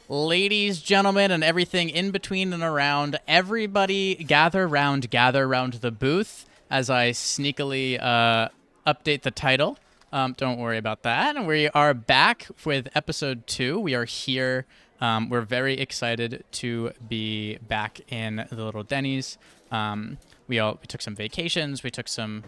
Ladies, gentlemen, and everything in between and around, everybody gather round the booth as I sneakily update the title. Don't worry about that. We are back with episode 2. We are here. We're very excited to be back in the little Denny's. We took some vacations. We took some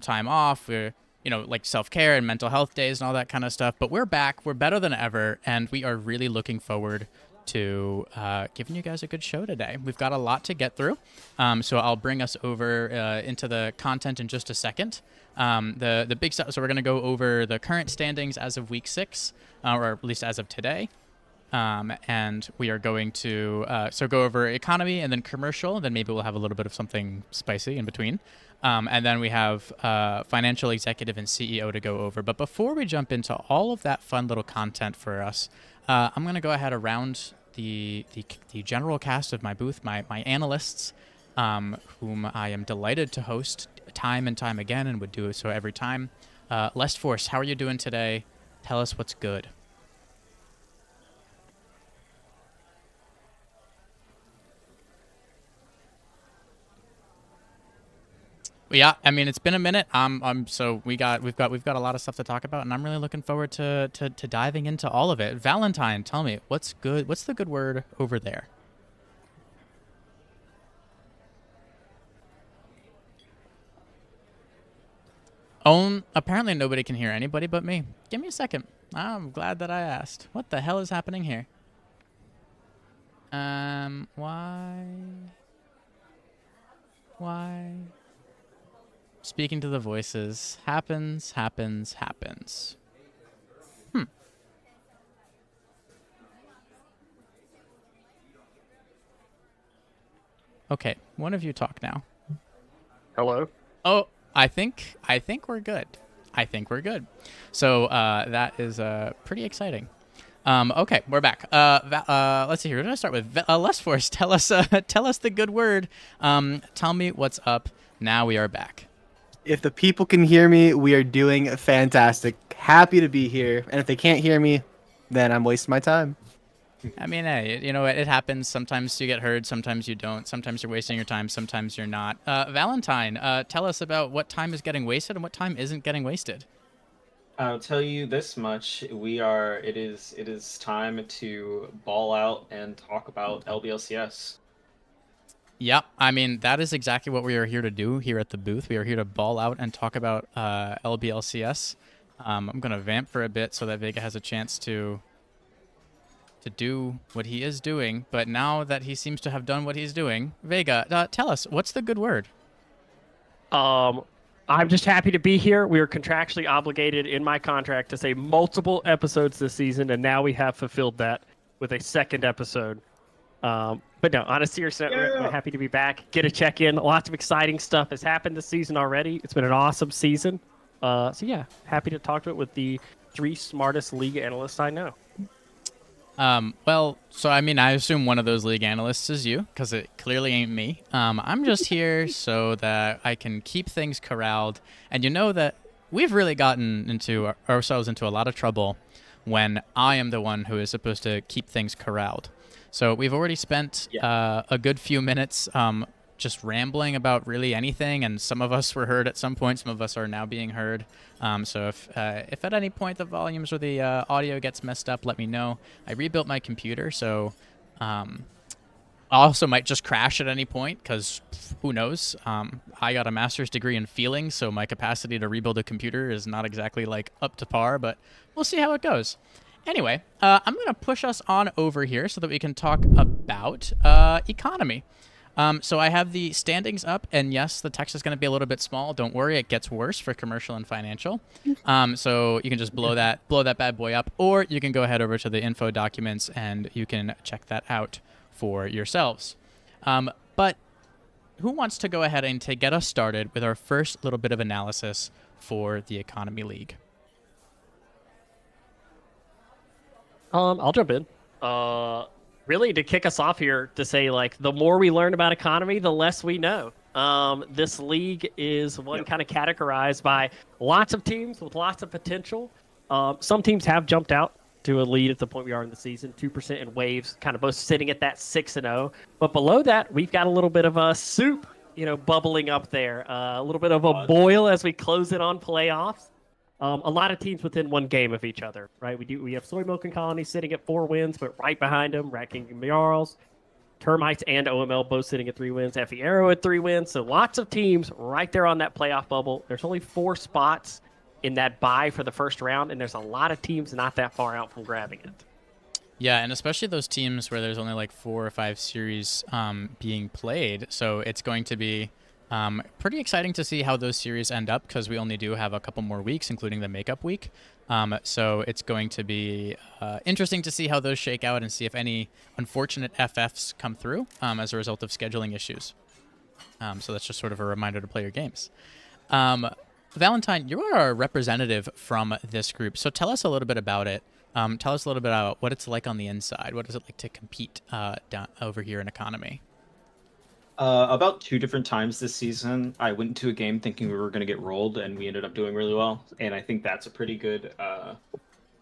time off. We're like self-care and mental health days and all that kind of stuff. But we're back. We're better than ever, and we are really looking forward to giving you guys a good show today. We've got a lot to get through, so I'll bring us over into the content in just a second. The big stuff. So we're going to go over the current standings as of week 6, or at least as of today. And we are going to go over economy and then commercial. Then maybe we'll have a little bit of something spicy in between. And then we have financial executive and CEO to go over. But before we jump into all of that fun little content for us, I'm going to go ahead around the general cast of my booth, my analysts, whom I am delighted to host time and time again and would do so every time. Les Force, how are you doing today? Tell us what's good. Yeah, I mean it's been a minute. So we've got a lot of stuff to talk about, and I'm really looking forward to diving into all of it. Valentine, tell me what's good. What's the good word over there? Apparently nobody can hear anybody but me. Give me a second. I'm glad that I asked. What the hell is happening here? Why? Why? Speaking to the voices. Happens. Okay, one of you talk now. Hello. Oh, I think we're good. I think we're good. So that is pretty exciting. Okay, we're back. Let's see here. We're gonna start with Les Force. Tell us the good word. Tell me what's up. Now we are back. If the people can hear me, we are doing fantastic. Happy to be here. And if they can't hear me, then I'm wasting my time. I mean, hey, you know what? It happens. Sometimes you get heard. Sometimes you don't. Sometimes you're wasting your time. Sometimes you're not. Valentine, tell us about what time is getting wasted and what time isn't getting wasted. I'll tell you this much: it is time to ball out and talk about LBLCS. Yep. I mean, that is exactly what we are here to do here at the booth. We are here to ball out and talk about LBLCS. I'm going to vamp for a bit so that Vega has a chance to do what he is doing. But now that he seems to have done what he's doing, Vega, tell us, what's the good word? Um, I'm just happy to be here. We are contractually obligated in my contract to say multiple episodes this season, and now we have fulfilled that with a second episode. But no, on a serious note, we're happy to be back. Get a check in. Lots of exciting stuff has happened this season already. It's been an awesome season. So yeah, happy to talk to it with the 3 smartest league analysts I know. Well, so I mean, I assume one of those league analysts is you, because it clearly ain't me. I'm just here so that I can keep things corralled, and you know that we've really gotten into ourselves into a lot of trouble when I am the one who is supposed to keep things corralled. So we've already spent a good few minutes just rambling about really anything, and some of us were heard at some point, some of us are now being heard. So if at any point the volumes or the audio gets messed up, let me know. I rebuilt my computer, so I also might just crash at any point, because who knows. I got a master's degree in feeling, so my capacity to rebuild a computer is not exactly like up to par, but we'll see how it goes. Anyway, I'm going to push us on over here so that we can talk about economy. So I have the standings up, and yes, the text is going to be a little bit small. Don't worry, it gets worse for commercial and financial. So you can just blow that bad boy up, or you can go ahead over to the info documents and you can check that out for yourselves. But who wants to go ahead and to get us started with our first little bit of analysis for the Economy League? I'll jump in. Really, to kick us off here, to say, like, the more we learn about economy, the less we know. This league is one kind of categorized by lots of teams with lots of potential. Some teams have jumped out to a lead at the point we are in the season. 2% in waves, kind of both sitting at that 6-0. But below that, we've got a little bit of a soup, bubbling up there. A little bit of a boil as we close it on playoffs. A lot of teams within one game of each other, right? We have Soy Milk and Colony sitting at 4 wins, but right behind them, Rat King and Jarls, Termites and OML both sitting at 3 wins. FE Arrow at 3 wins. So lots of teams right there on that playoff bubble. There's only 4 spots in that bye for the first round, and there's a lot of teams not that far out from grabbing it. Yeah, and especially those teams where there's only like 4 or 5 series being played. So it's going to be pretty exciting to see how those series end up, because we only do have a couple more weeks, including the makeup week. So it's going to be interesting to see how those shake out and see if any unfortunate FFs come through as a result of scheduling issues. So that's just sort of a reminder to play your games. Valentine, you are a representative from this group, so tell us a little bit about it. Tell us a little bit about what it's like on the inside. What is it like to compete down over here in Economy? About 2 different times this season, I went into a game thinking we were going to get rolled, and we ended up doing really well. And I think that's a pretty good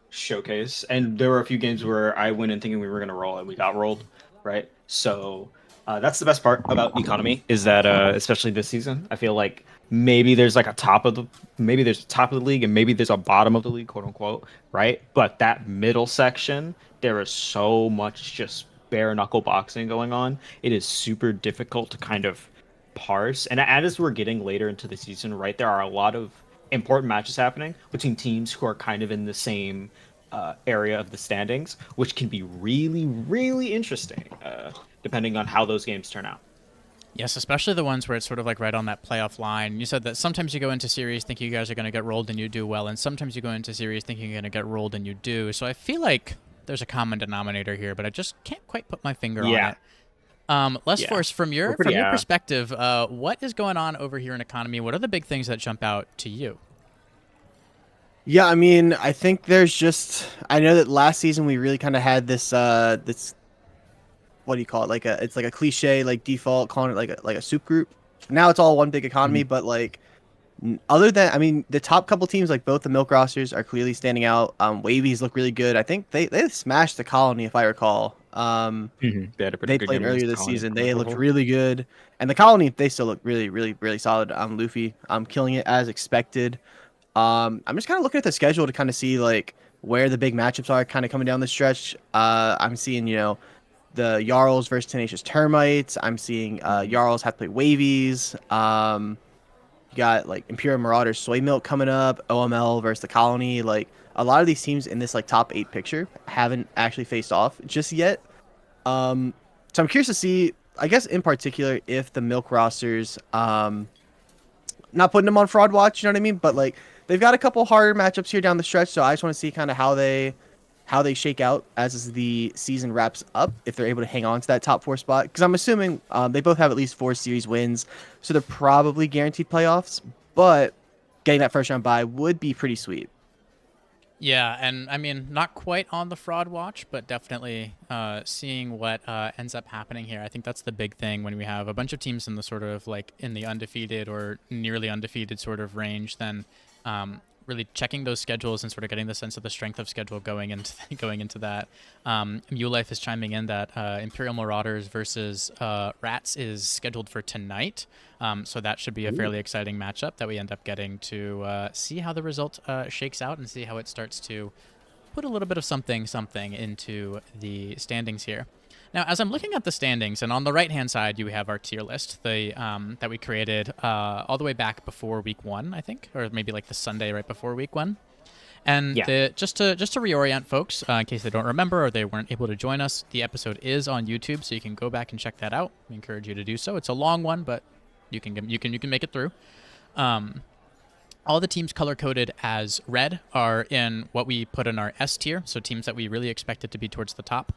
showcase. And there were a few games where I went in thinking we were going to roll, and we got rolled, right? So that's the best part about Economy, is that especially this season, I feel like maybe there's like a top of the league, and maybe there's a bottom of the league, quote unquote, right? But that middle section, there is so much just bare knuckle boxing going on. It is super difficult to kind of parse. And as we're getting later into the season, right, there are a lot of important matches happening between teams who are kind of in the same area of the standings, which can be really, really interesting, depending on how those games turn out. Yes, especially the ones where it's sort of like right on that playoff line. You said that sometimes you go into series thinking you guys are going to get rolled and you do well, and sometimes you go into series thinking you're going to get rolled and you do. So I feel like there's a common denominator here, but I just can't quite put my finger on it. Les Force, from your perspective, what is going on over here in Economy? What are the big things that jump out to you? Yeah, I mean, I think there's just, I know that last season we really kind of had this this, what do you call it? It's like a cliche, like default calling it like a soup group. Now it's all one big economy, but like other than, I mean, the top couple teams, like both the milk rosters, are clearly standing out. Wavies look really good. I think they smashed the Colony, if I recall. They had a pretty They good played game earlier against this Colony. season. They looked really good, and the Colony, they still look really, really, really solid. Luffy, killing it as expected. I'm just kind of looking at the schedule to kind of see like where the big matchups are kind of coming down the stretch. I'm seeing, the Jarls versus Tenacious Termites. I'm seeing Jarls have to play Wavies. You got like Imperial Marauders Soy Milk coming up, OML versus the Colony. Like a lot of these teams in this like top 8 picture haven't actually faced off just yet. So I'm curious to see, I guess in particular, if the milk rosters, not putting them on fraud watch, you know what I mean? But like they've got a couple harder matchups here down the stretch, so I just want to see kind of how they shake out as the season wraps up, if they're able to hang on to that top 4 spot. Because I'm assuming they both have at least 4 series wins, so they're probably guaranteed playoffs. But getting that first round bye would be pretty sweet. Yeah, and I mean, not quite on the fraud watch, but definitely seeing what ends up happening here. I think that's the big thing when we have a bunch of teams in the sort of like in the undefeated or nearly undefeated sort of range, then really checking those schedules and sort of getting the sense of the strength of schedule going into that. Mule Life is chiming in that Imperial Marauders versus Rats is scheduled for tonight. So that should be a fairly exciting matchup that we end up getting to see how the result shakes out and see how it starts to put a little bit of something into the standings here. Now, as I'm looking at the standings, and on the right-hand side, you have our tier list, that we created all the way back before week 1, I think, or maybe like the Sunday right before week 1. And just to reorient folks, in case they don't remember or they weren't able to join us, the episode is on YouTube, so you can go back and check that out. We encourage you to do so. It's a long one, but you can make it through. All the teams color-coded as red are in what we put in our S tier, so teams that we really expected to be towards the top.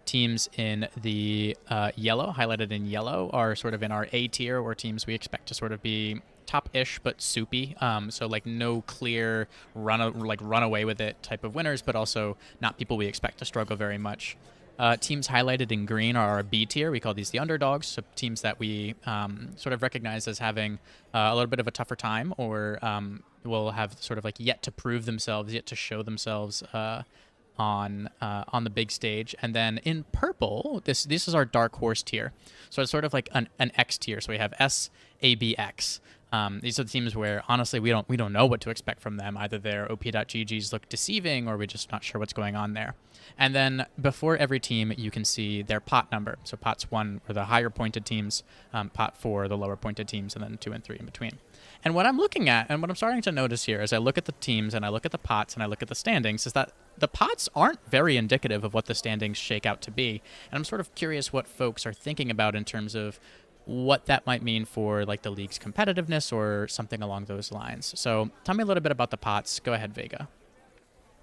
Teams in the yellow, highlighted in yellow, are sort of in our A tier, or teams we expect to sort of be top-ish but soupy. So like no clear run away with it type of winners, but also not people we expect to struggle very much. Teams highlighted in green are our B tier. We call these the underdogs, so teams that we sort of recognize as having a little bit of a tougher time, or will have sort of like yet to prove themselves, yet to show themselves on the big stage. And then in purple, this is our dark horse tier. So it's sort of like an X tier. So we have S, A, B, X. These are the teams where honestly we don't know what to expect from them. Either their OP.GGs look deceiving, or we're just not sure what's going on there. And then before every team, you can see their pot number. So pots 1 are the higher pointed teams, pot 4 are the lower pointed teams, and then 2 and 3 in between. And what I'm looking at, and what I'm starting to notice here, as I look at the teams and I look at the pots and I look at the standings, is that the pots aren't very indicative of what the standings shake out to be. And I'm sort of curious what folks are thinking about in terms of what that might mean for like the league's competitiveness or something along those lines. So tell me a little bit about the pots. Go ahead, Vega.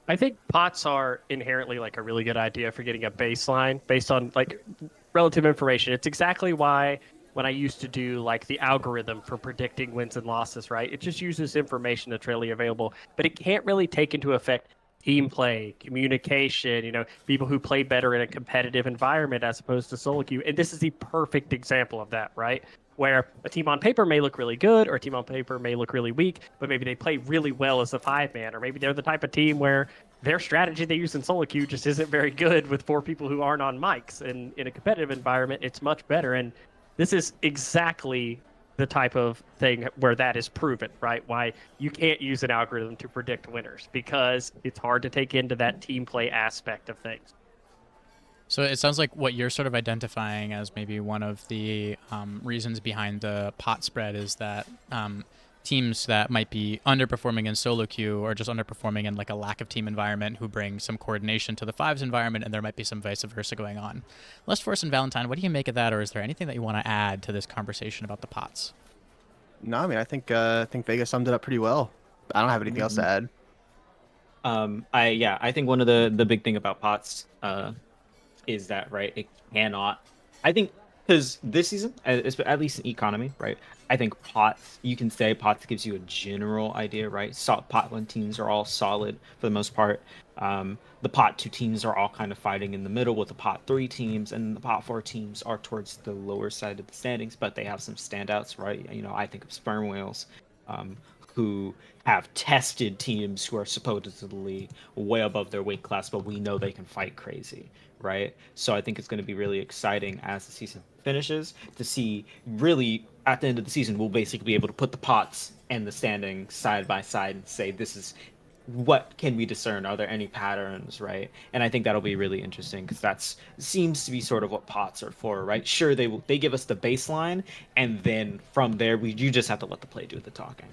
I think pots are inherently like a really good idea for getting a baseline based on like relative information. It's exactly why when I used to do like the algorithm for predicting wins and losses, right? It just uses information that's readily available, but it can't really take into effect team play, communication, people who play better in a competitive environment as opposed to solo queue. And this is the perfect example of that, right? Where a team on paper may look really good or a team on paper may look really weak, but maybe they play really well as a 5-man, or maybe they're the type of team where their strategy they use in solo queue just isn't very good with 4 people who aren't on mics. And in a competitive environment, it's much better. And this is exactly the type of thing where that is proven, right? Why you can't use an algorithm to predict winners, because it's hard to take into that team play aspect of things. So it sounds like what you're sort of identifying as maybe one of the reasons behind the pot spread is that teams that might be underperforming in solo queue or just underperforming in like a lack of team environment who bring some coordination to the 5s environment, and there might be some vice versa going on. Lust Force and Valentine, what do you make of that, or is there anything that you want to add to this conversation about the pots? No, I mean, I think Vega summed it up pretty well. I don't have anything else to add. I think one of the big thing about pots is that, right, it cannot, I think, because this season, at least in economy, right, I think pots, you can say pots gives you a general idea, right? Pot 1 teams are all solid for the most part. The pot 2 teams are all kind of fighting in the middle with the pot 3 teams, and the pot 4 teams are towards the lower side of the standings, but they have some standouts, right? I think of Sperm Whales, who have tested teams who are supposedly way above their weight class, but we know they can fight crazy, right? So I think it's going to be really exciting as the season finishes to see, really, at the end of the season, we'll basically be able to put the pots and the standings side by side and say, this is what can we discern? Are there any patterns, right? And I think that'll be really interesting, because that's seems to be sort of what pots are for, right? Sure, they give us the baseline, and then from there, you just have to let the play do the talking.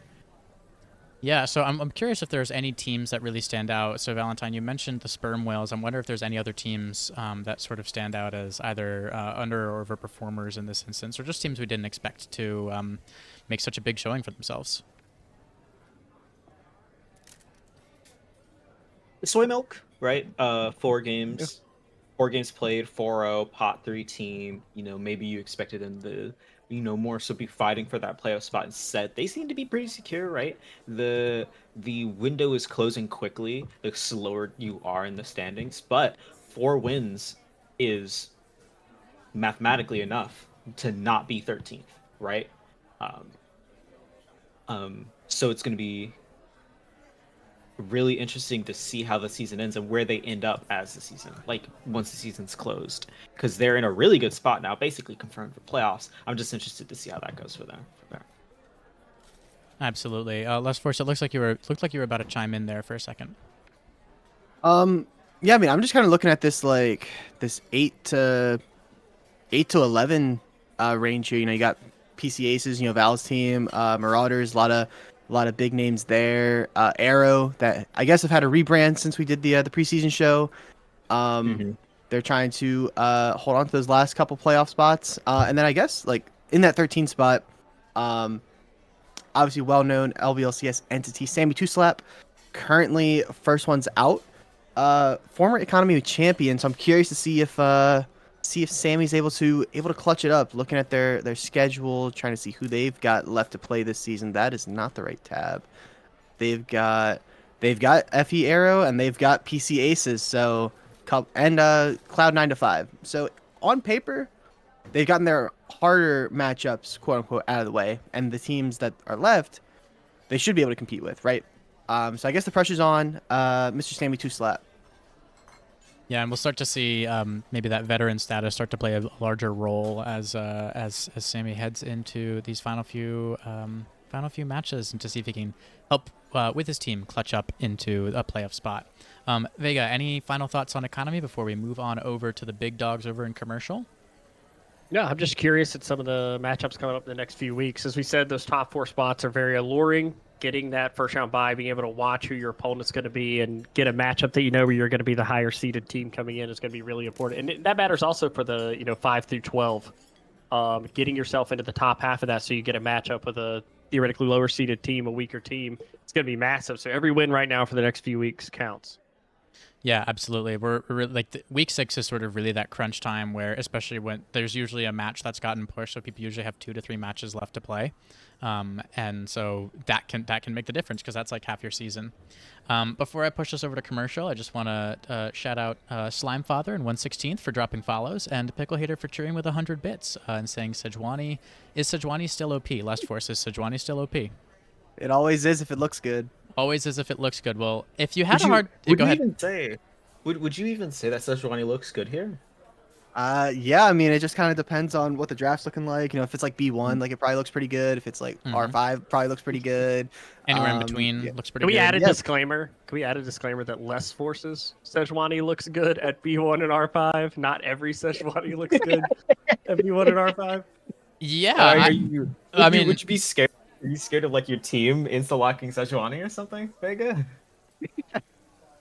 Yeah, so I'm curious if there's any teams that really stand out. So Valentine, you mentioned the Sperm Whales. I wonder if there's any other teams that sort of stand out as either under or overperformers in this instance, or just teams we didn't expect to make such a big showing for themselves. Soy Milk, right? 4 games. 4 games played, 4-0, pot 3 team. Maybe you expected them to, more so be fighting for that playoff spot instead. They seem to be pretty secure, right? The window is closing quickly the slower you are in the standings, but 4 wins is mathematically enough to not be 13th, right? So it's going to be really interesting to see how the season ends and where they end up as the season, like once the season's closed, because they're in a really good spot now, basically confirmed for playoffs. I'm just interested to see how that goes for them from there. Absolutely. Lust Force, it looked like you were about to chime in there for a second. Yeah, I mean, I'm just kind of looking at this like this 8 to 11 range here. You got PC Aces, Val's team, Marauders, a lot of big names there. Arrow, that I guess have had a rebrand since we did the preseason show. They're trying to hold on to those last couple playoff spots, and then I guess like in that 13 spot, obviously well-known LVLCS entity Sammy Two Slap, currently first one's out. Former economy champion, so I'm curious to see if Sammy's able to clutch it up. Looking at their schedule, trying to see who they've got left to play this season. That is not the right tab. They've got FE Arrow and they've got PC Aces. So and Cloud 9 to 5. So on paper, they've gotten their harder matchups, quote unquote, out of the way, and the teams that are left, they should be able to compete with, right? So I guess the pressure's on Mr. Sammy Two Slap. Yeah, and we'll start to see maybe that veteran status start to play a larger role as Sammy heads into these final few matches, and to see if he can help with his team clutch up into a playoff spot. Vega, any final thoughts on economy before we move on over to the big dogs over in commercial? No, I'm just curious at some of the matchups coming up in the next few weeks. As we said, those top 4 spots are very alluring. Getting that first round bye, being able to watch who your opponent's going to be and get a matchup that you know where you're going to be the higher seeded team coming in is going to be really important. And that matters also for the 5 through 12. Getting yourself into the top half of that so you get a matchup with a theoretically lower seeded team, a weaker team, it's going to be massive. So every win right now for the next few weeks counts. Yeah, absolutely. We're like week 6 is sort of really that crunch time where, especially when there's usually a match that's gotten pushed, so people usually have 2 to 3 matches left to play, and so that can make the difference because that's like half your season. Before I push this over to commercial, I just want to shout out Slimefather and 1/16th for dropping follows, and Pickle Hater for cheering with 100 bits and saying Sejuani still OP? Last Force, is Sejuani still OP? It always is if it looks good. Always as if it looks good. Well, if you had Would a hard, would go you ahead. even say? Would you even say that Sejuani looks good here? Yeah, I mean, it just kind of depends on what the draft's looking like. You know, if it's like B1, like it probably looks pretty good. If it's like R5, probably looks pretty good. Anywhere in between yeah. looks pretty Can we good. add a disclaimer? Can we add a disclaimer that less forces Sejuani looks good at B1 and R5? Not every Sejuani looks good at B1 and R5. Yeah, I mean, would you be scared? Are you scared of like your team insta-locking Sejuani or something, Vega?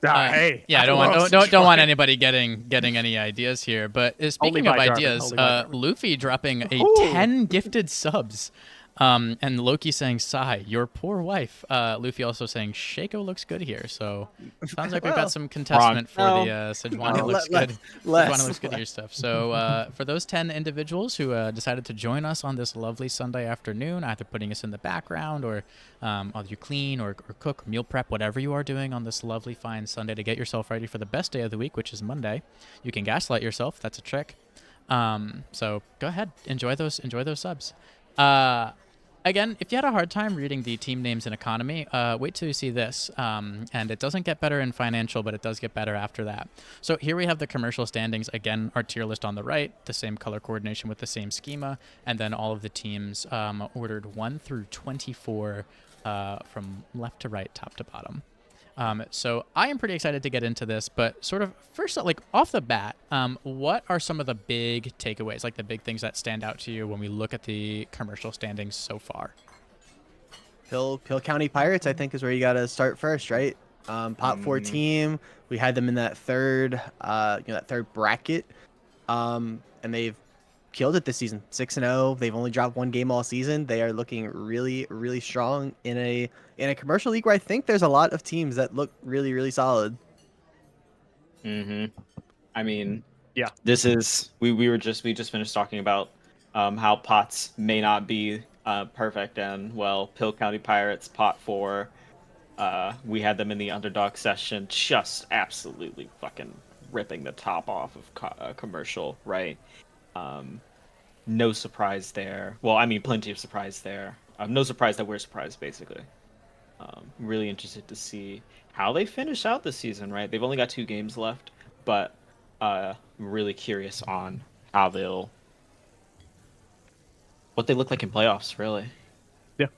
Hey, yeah, I don't want anybody getting any ideas here. But speaking of ideas, Luffy dropping a 10 gifted subs, and Loki saying "Sigh, your poor wife." Luffy also saying Shaco looks good here. So sounds like we've got some contestment for the Sejuani looks good. Sejuani looks good here stuff. So for those 10 individuals who decided to join us on this lovely Sunday afternoon, either putting us in the background or while you clean or cook, meal prep, whatever you are doing on this lovely fine Sunday to get yourself ready for the best day of the week, which is Monday, you can gaslight yourself. That's a trick. So go ahead, enjoy those subs. Again, if you had a hard time reading the team names in economy, wait till you see this. And it doesn't get better in financial, but it does get better after that. So here we have the commercial standings. Again, our tier list on the right, the same color coordination with the same schema, and then all of the teams ordered 1 through 24 from left to right, top to bottom. So I am pretty excited to get into this, but sort of first, like off the bat, what are some of the big takeaways, like the big things that stand out to you when we look at the commercial standings so far? Pill County Pirates, I think, is where you got to start first, right? Pot 4 team. We had them in that third bracket, and they've killed it this season. 6-0. They've only dropped 1 game all season. They are looking really, really strong in a commercial league where I think there's a lot of teams that look really, really solid. I mean, yeah. This is we just finished talking about how pots may not be perfect, and well, Pill County Pirates pot 4. We had them in the underdog session, just absolutely fucking ripping the top off of commercial, right? No surprise there. Well, I mean, plenty of surprise there. No surprise that we're surprised, basically. Really interested to see how they finish out this season, right? They've only got 2 games left, but I'm really curious on what they look like in playoffs, really. Yeah.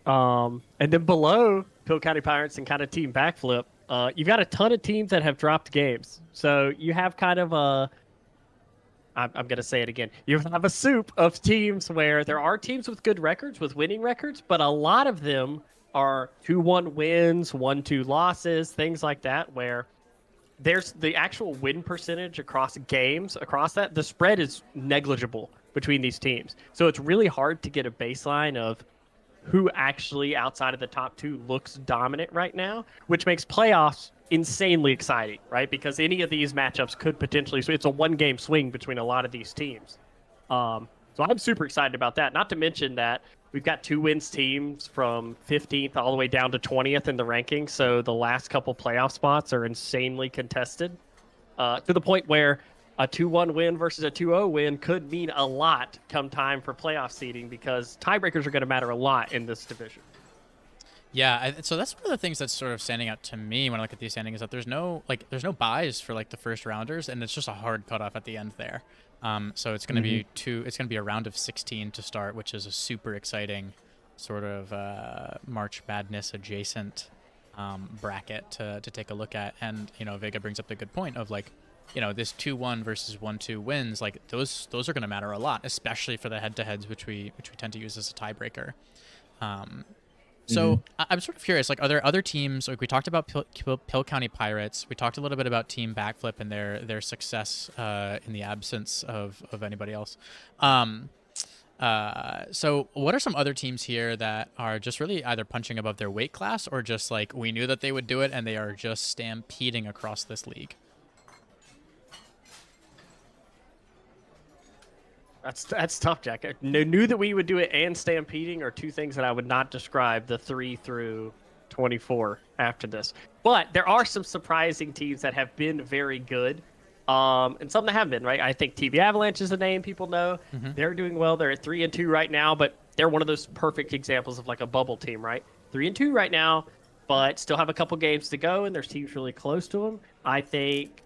And then below Pill County Pirates and kind of team backflip, you've got a ton of teams that have dropped games. So you have kind of I'm going to say it again. You have a soup of teams where there are teams with good records, with winning records, but a lot of them are 2-1 wins, 1-2 losses, things like that, where there's the actual win percentage across games, across that, the spread is negligible between these teams. So it's really hard to get a baseline of who actually outside of the top 2 looks dominant right now, which makes playoffs insanely exciting, right? Because any of these matchups could potentially, so it's a 1-game swing between a lot of these teams. So I'm super excited about that. Not to mention that we've got 2 wins teams from 15th all the way down to 20th in the rankings. So the last couple playoff spots are insanely contested, to the point where a 2-1 win versus a 2-0 win could mean a lot come time for playoff seeding, because tiebreakers are going to matter a lot in this division. Yeah, so that's one of the things that's sort of standing out to me when I look at these standings, is that there's no buys for like the first rounders, and it's just a hard cutoff at the end there. So it's going to be it's going to be a round of 16 to start, which is a super exciting sort of March Madness adjacent bracket to take a look at. And Vega brings up the good point of like, this 2-1 versus 1-2 wins, like those are going to matter a lot, especially for the head-to-heads, which we tend to use as a tiebreaker. So I'm sort of curious, like, are there other teams, like we talked about Pill County Pirates, we talked a little bit about Team Backflip and their success in the absence of anybody else. So what are some other teams here that are just really either punching above their weight class, or just like we knew that they would do it and they are just stampeding across this league? That's tough, Jack. I knew that we would do it, and stampeding are two things that I would not describe the 3 through 24 after this. But there are some surprising teams that have been very good, and some that have been, right? I think TV Avalanche is a name people know. They're doing well. They're at 3-2 right now, but they're one of those perfect examples of like a bubble team, right? 3-2 right now, but still have a couple games to go, and there's teams really close to them. I think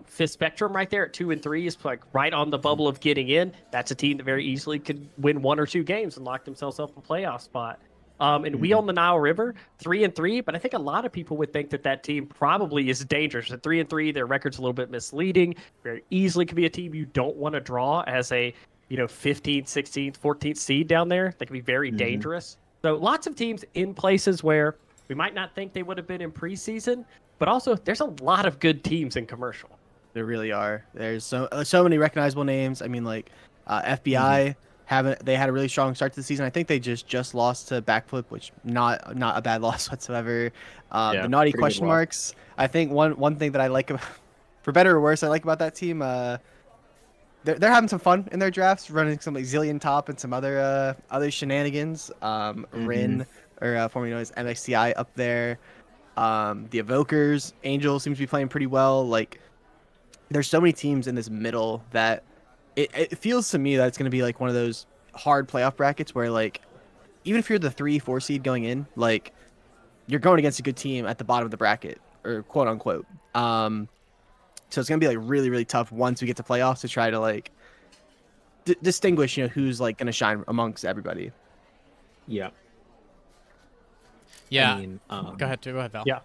Fifth Spectrum right there at 2-3 is like right on the bubble of getting in. That's a team that very easily could win 1 or 2 games and lock themselves up a playoff spot. And we on the Nile River, 3-3, but I think a lot of people would think that team probably is dangerous. At 3-3, their record's a little bit misleading. Very easily could be a team you don't want to draw as a 15th, 16th, 14th seed down there. They can be very dangerous. So lots of teams in places where we might not think they would have been in preseason, but also there's a lot of good teams in commercial. There really are. There's so many recognizable names. I mean, like FBI they had a really strong start to the season. I think they just lost to Backflip, which not a bad loss whatsoever. The naughty question marks. I think one thing that I like, for better or worse, I like about that team. They're having some fun in their drafts, running some like Zillion Top and some other shenanigans. Rin, or formerly known as MXCI, up there. The Evokers, Angel seems to be playing pretty well. Like, there's so many teams in this middle that it feels to me that it's going to be like one of those hard playoff brackets where, like, even if you're the 3-4 seed going in, like, you're going against a good team at the bottom of the bracket, or quote unquote. So it's going to be like really, really tough once we get to playoffs to try to like distinguish, who's like going to shine amongst everybody. Yeah. Yeah. I mean, Go ahead, Val. Yeah.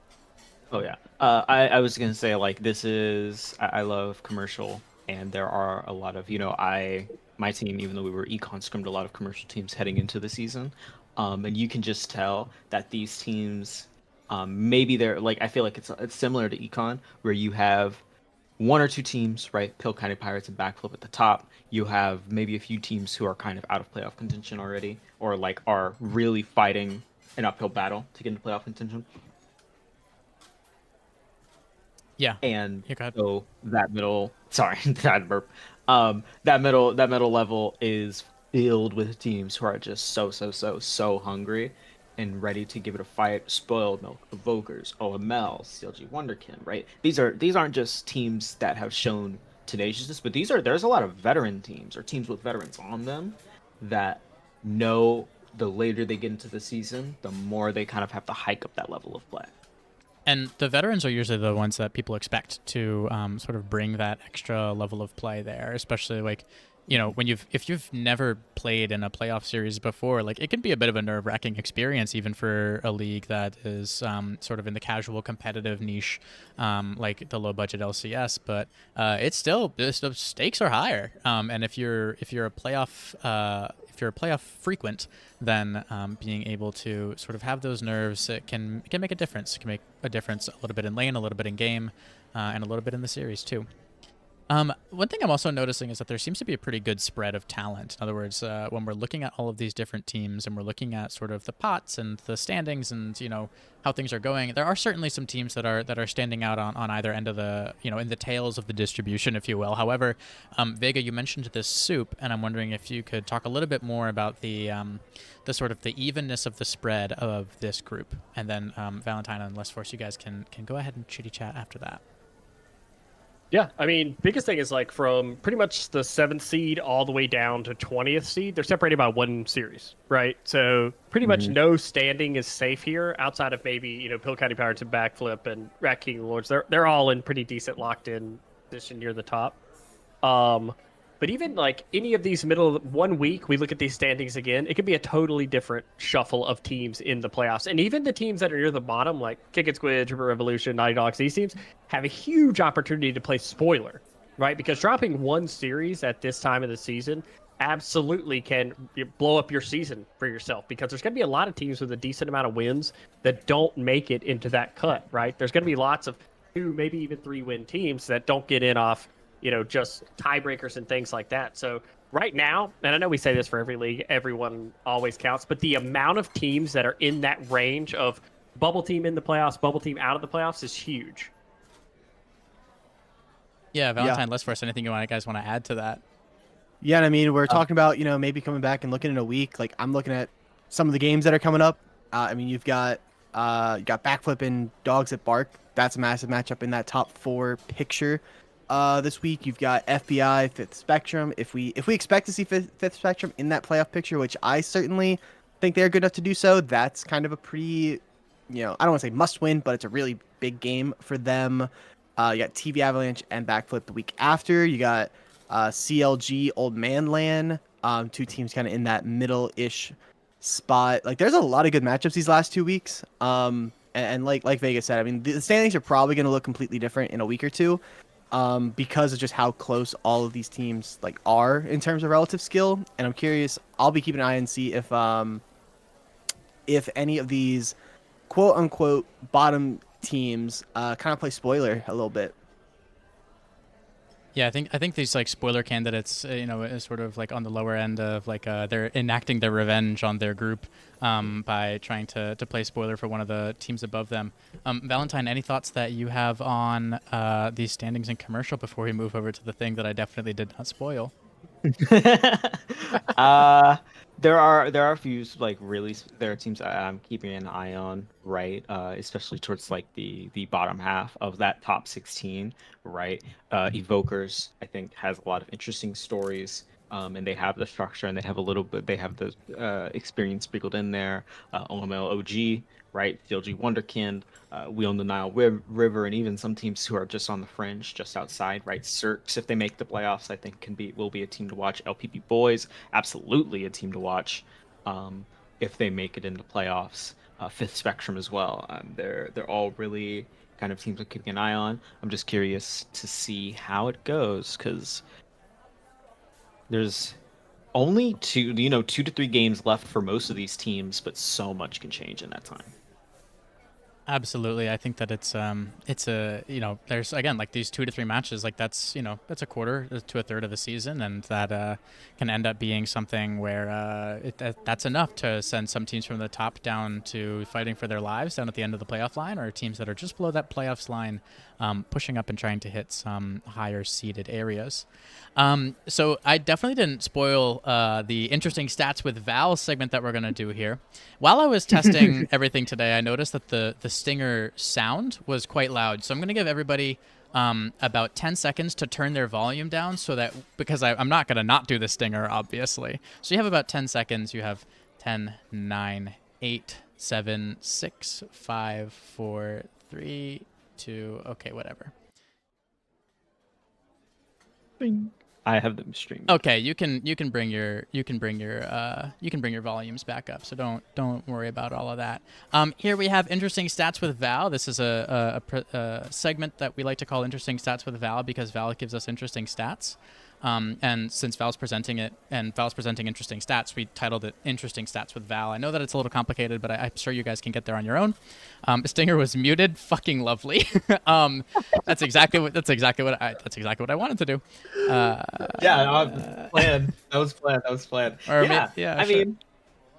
Oh yeah. I was gonna say, like, this is I love commercial, and there are a lot of my team, even though we were econ, scrimmed a lot of commercial teams heading into the season, and you can just tell that these teams, maybe they're like, I feel like it's similar to econ, where you have 1 or 2 teams, right? Pill County Pirates and Backflip at the top. You have maybe a few teams who are kind of out of playoff contention already, or like are really fighting an uphill battle to get into playoff contention. Yeah. And go ahead. so that middle, sorry, that burp. That middle level is filled with teams who are just so hungry and ready to give it a fight. Spoiled Milk, Evokers, OML, CLG Wonderkin, right? These aren't just teams that have shown tenaciousness, but there's a lot of veteran teams, or teams with veterans on them, that know the later they get into the season, the more they kind of have to hike up that level of play. And the veterans are usually the ones that people expect to sort of bring that extra level of play there, especially like, if you've never played in a playoff series before, like, it can be a bit of a nerve-wracking experience, even for a league that is sort of in the casual competitive niche, like the low-budget LCS. But the stakes are higher, and if you're a playoff frequent, then being able to sort of have those nerves, it can make a difference. It can make a difference a little bit in lane, a little bit in game, and a little bit in the series too. One thing I'm also noticing is that there seems to be a pretty good spread of talent. In other words, when we're looking at all of these different teams and we're looking at sort of the pots and the standings and how things are going, there are certainly some teams that are standing out on either end of the in the tails of the distribution, if you will. However, Vega, you mentioned this soup, and I'm wondering if you could talk a little bit more about the sort of the evenness of the spread of this group, and then Valentine and Less Force, you guys can go ahead and chitty chat after that. Yeah, I mean, biggest thing is like from pretty much the 7th seed all the way down to 20th seed, they're separated by one series, right? So pretty much Mhm. no standing is safe here outside of maybe, Pill County Pirates and Backflip and Rat King Lords. They're all in pretty decent locked in position near the top. Um, but even like any of these middle of one week, we look at these standings again, it could be a totally different shuffle of teams in the playoffs. And even the teams that are near the bottom, like Kick It Squid, River Revolution, Naughty Dogs, these teams have a huge opportunity to play spoiler, right? Because dropping one series at this time of the season absolutely can blow up your season for yourself because there's going to be a lot of teams with a decent amount of wins that don't make it into that cut, right? There's going to be lots of 2, maybe even 3 win teams that don't get in off just tiebreakers and things like that. So right now, and I know we say this for every league, everyone always counts, but the amount of teams that are in that range of bubble team in the playoffs, bubble team out of the playoffs is huge. Yeah, Yeah. Valentine, less first. Anything you guys want to add to that? Yeah, and I mean, we're talking about, maybe coming back and looking in a week. Like, I'm looking at some of the games that are coming up. I mean, you got Backflip and Dogs at Bark. That's a massive matchup in that top 4 picture. This week you've got FBI, Fifth Spectrum. If we expect to see Fifth Spectrum in that playoff picture, which I certainly think they're good enough to do so, that's kind of a pretty, I don't want to say must win, but it's a really big game for them. You got TV Avalanche and Backflip the week after. You got CLG Old Man Land. 2 teams kind of in that middle-ish spot. Like, there's a lot of good matchups these last 2 weeks. And like Vegas said, I mean, the standings are probably going to look completely different in a week or two, because of just how close all of these teams are in terms of relative skill. And I'm curious. I'll be keeping an eye and see if any of these quote unquote bottom teams kind of play spoiler a little bit. Yeah, I think these spoiler candidates, is sort of on the lower end of they're enacting their revenge on their group by trying to play spoiler for one of the teams above them. Valentine, any thoughts that you have on these standings in commercial before we move over to the thing that I definitely did not spoil? uh, there are a few there are teams I'm keeping an eye on, right? Especially towards the bottom half of that top 16, right? Evokers, I think, has a lot of interesting stories. And they have the structure, and they have a little bit. They have the experience sprinkled in there. OML OG, right? CLG Wonderkind, We Own the Nile River, and even some teams who are just on the fringe, just outside, right? Cirques, if they make the playoffs, I think will be a team to watch. LPP Boys, absolutely a team to watch, if they make it into playoffs. Fifth Spectrum as well. They're all really kind of teams I'm keeping an eye on. I'm just curious to see how it goes because there's only 2 to 3 games left for most of these teams, but so much can change in that time. Absolutely, I think that it's a there's again these 2 to 3 matches that's a quarter to a third of the season, and that can end up being something where that's enough to send some teams from the top down to fighting for their lives down at the end of the playoff line, or teams that are just below that playoffs line pushing up and trying to hit some higher seeded areas. So I definitely didn't spoil the interesting stats with Val segment that we're going to do here. While I was testing everything today, I noticed that the Stinger sound was quite loud. So I'm going to give everybody about 10 seconds to turn their volume down because I'm not going to not do the Stinger, obviously. So you have about 10 seconds. You have 10, 9, 8, 7, 6, 5, 4, 3, 2, okay, whatever. Bing. I have them streamed. Okay, you can bring your volumes back up. So don't worry about all of that. Here we have interesting stats with Val. This is a segment that we like to call interesting stats with Val because Val gives us interesting stats. And since Val's presenting it and Val's presenting interesting stats, we titled it Interesting Stats with Val. I know that it's a little complicated, but I'm sure you guys can get there on your own. Stinger was muted. Fucking lovely. That's exactly what I wanted to do. Planned. That was planned. I sure. mean,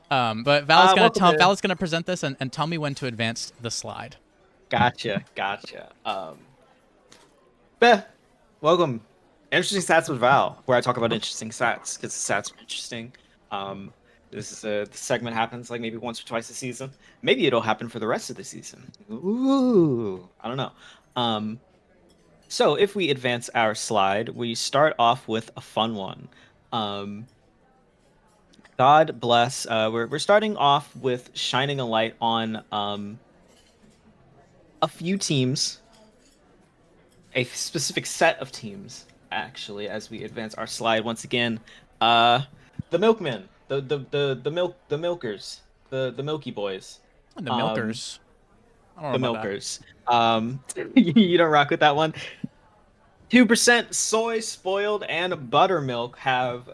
but Val's gonna present this and tell me when to advance the slide. Gotcha. Beth, welcome. Interesting Stats with Val, where I talk about interesting stats because the stats are interesting. This is the segment happens maybe once or twice a season. Maybe it'll happen for the rest of the season. Ooh, I don't know. So if we advance our slide, we start off with a fun one. God bless. We're starting off with shining a light on a few teams, a specific set of teams, actually, as we advance our slide once again. The milkmen, the milkers, the milky boys, And the um, milkers. I don't the know about milkers. You don't rock with that one. 2% soy, spoiled, and buttermilk have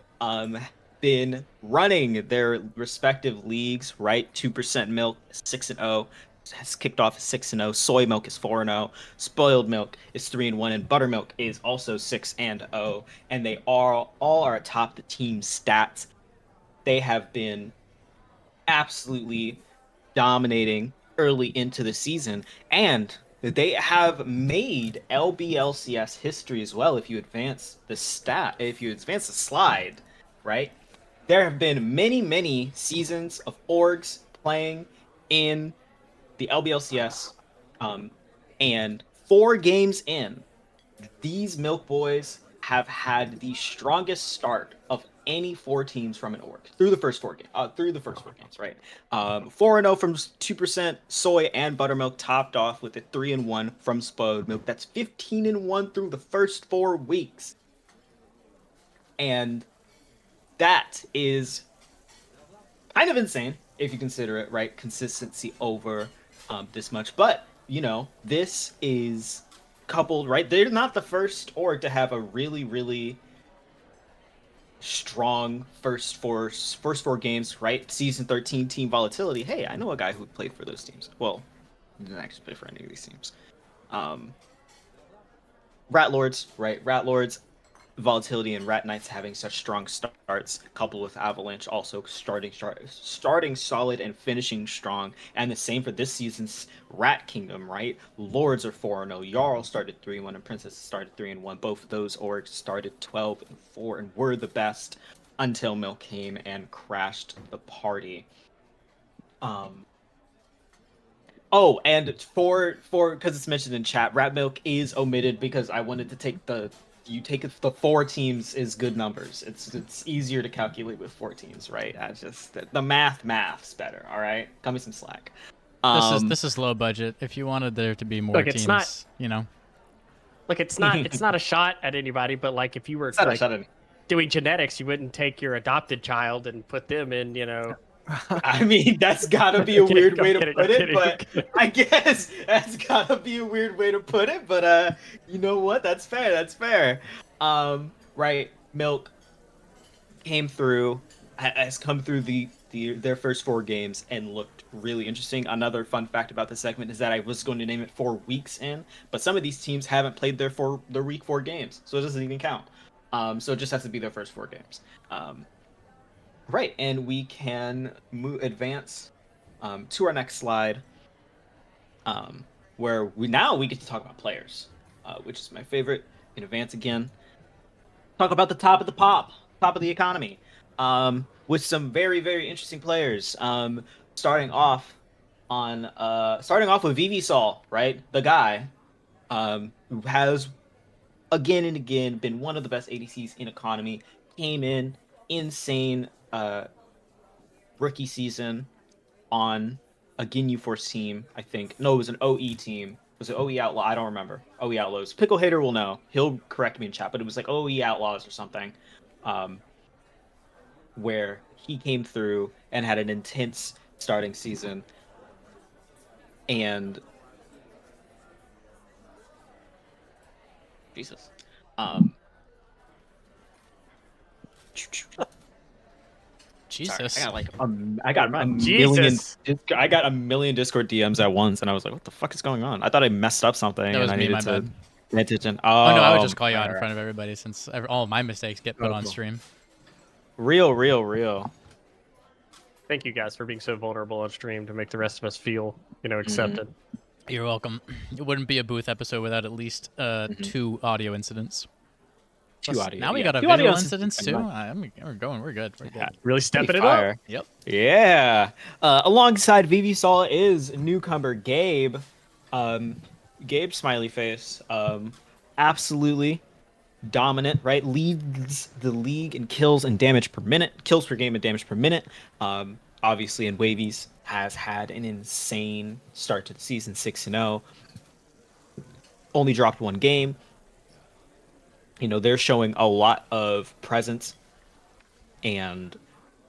been running their respective leagues, right? 2% milk, 6-0, has kicked off 6-0. Soy milk is 4-0. Spoiled milk is 3-1, and buttermilk is also 6-0. And they all are atop the team stats. They have been absolutely dominating early into the season, and they have made LBLCS history as well. If you advance the slide, right? There have been many seasons of orgs playing in the LBLCS, and 4 games in, these Milk Boys have had the strongest start of any 4 teams from an org through the first 4 games. Right? 4-0 from 2% soy and buttermilk, topped off with a 3-1 from spoiled milk. That's 15-1 through the first 4 weeks, and that is kind of insane if you consider it, right? Consistency over this much, but this is coupled, right? They're not the first org to have a really strong first four games, right? Season 13 team volatility. Hey, I know a guy who played for those teams. Well, he didn't actually play for any of these teams. Rat Lords, right? Rat Lords, volatility, and Rat Knights having such strong starts, coupled with Avalanche also starting solid and finishing strong. And the same for this season's Rat Kingdom, right? Lords are 4-0, Jarl started 3-1, and Princess started 3-1. Both of those orgs started 12-4 and were the best until Milk came and crashed the party. Oh, and for because it's mentioned in chat, Rat Milk is omitted because I wanted to take the the 4 teams is good numbers. It's easier to calculate with 4 teams, right? I just the math's better. All right, cut me some slack. This is low budget. If you wanted there to be more Look, it's teams, not- you know. Like it's not a shot at anybody, but like if you were It's not a like shot at- doing genetics, you wouldn't take your adopted child and put them in, I mean, that's gotta be a I'm weird kidding, way I'm to kidding, put I'm it, kidding, but I'm kidding. I guess that's gotta be a weird way to put it. But you know what? That's fair. That's fair. Right. Milk came through, has come through their first 4 games and looked really interesting. Another fun fact about this segment is that I was going to name it 4 weeks in, but some of these teams haven't played their week 4 games, so it doesn't even count. So it just has to be their first 4 games. Right, and we can advance to our next slide, where we get to talk about players, which is my favorite. We can advance again. Talk about the top of the top of the economy, with some very interesting players. Starting off with VV right? The guy who has again and again been one of the best ADCs in economy. Came in insane rookie season on a Ginyu Force team, I think. No, it was an OE team. Was it OE Outlaw? I don't remember. OE Outlaws. Pickle Hater will know. He'll correct me in chat, but it was like OE Outlaws or something. Where he came through and had an intense starting season. And Jesus. Jesus. Sorry, I got a million. Jesus. I got a million Discord DMs at once, and I was like, "What the fuck is going on?" I thought I messed up something, That and was I me, needed my to bad. pay attention. Oh no, I would just call you out in right. front of everybody since all of my mistakes get put Oh, on cool. stream. Real. Thank you guys for being so vulnerable on stream to make the rest of us feel, accepted. You're welcome. It wouldn't be a booth episode without at least 2 audio incidents. 2 Plus, audio. now we yeah. got a 2 audio visual incidents incidents too. pretty much. We're good. We're good. Yeah, really stepping Pretty it fire. up. Yep. Yeah. Alongside VV is newcomer Gabe. Gabe Smiley Face. absolutely dominant, right? Leads the league in kills and damage per minute, kills per game and damage per minute. Obviously, in Wavies has had an insane start to the season, 6-0. Only dropped one game. You know, they're showing a lot of presence and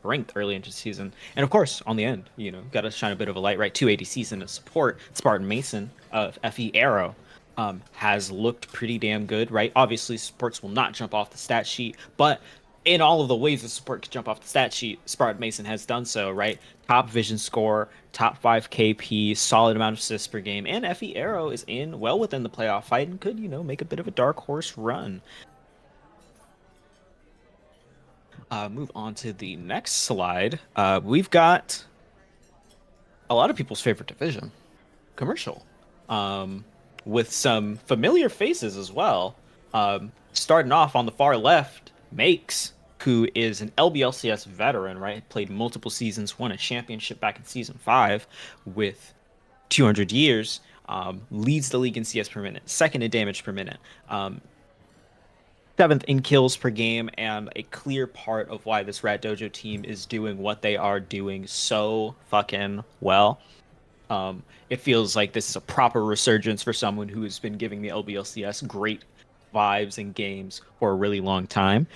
strength early into the season. And of course, on the end, you know, got to shine a bit of a light, right? 280 season of support. Spartan Mason of FE Arrow has looked pretty damn good, right? Obviously, supports will not jump off the stat sheet, but in all of the ways the support could jump off the stat sheet, Spartan Mason has done so, right? Top vision score, top 5 KP, solid amount of assists per game, and FE Arrow is in well within the playoff fight and could, you know, make a bit of a dark horse run. Move on to the next slide. We've got a lot of people's favorite division, commercial, with some familiar faces as well. Starting off on the far left, Makes, who is an LBLCS veteran, right? Played multiple seasons, won a championship back in season 5 with 200 years. Leads the league in CS per minute, second in damage per minute. 7th in kills per game, and a clear part of why this Rat Dojo team is doing what they are doing so fucking well. It feels like this is a proper resurgence for someone who has been giving the LBLCS great vibes and games for a really long time.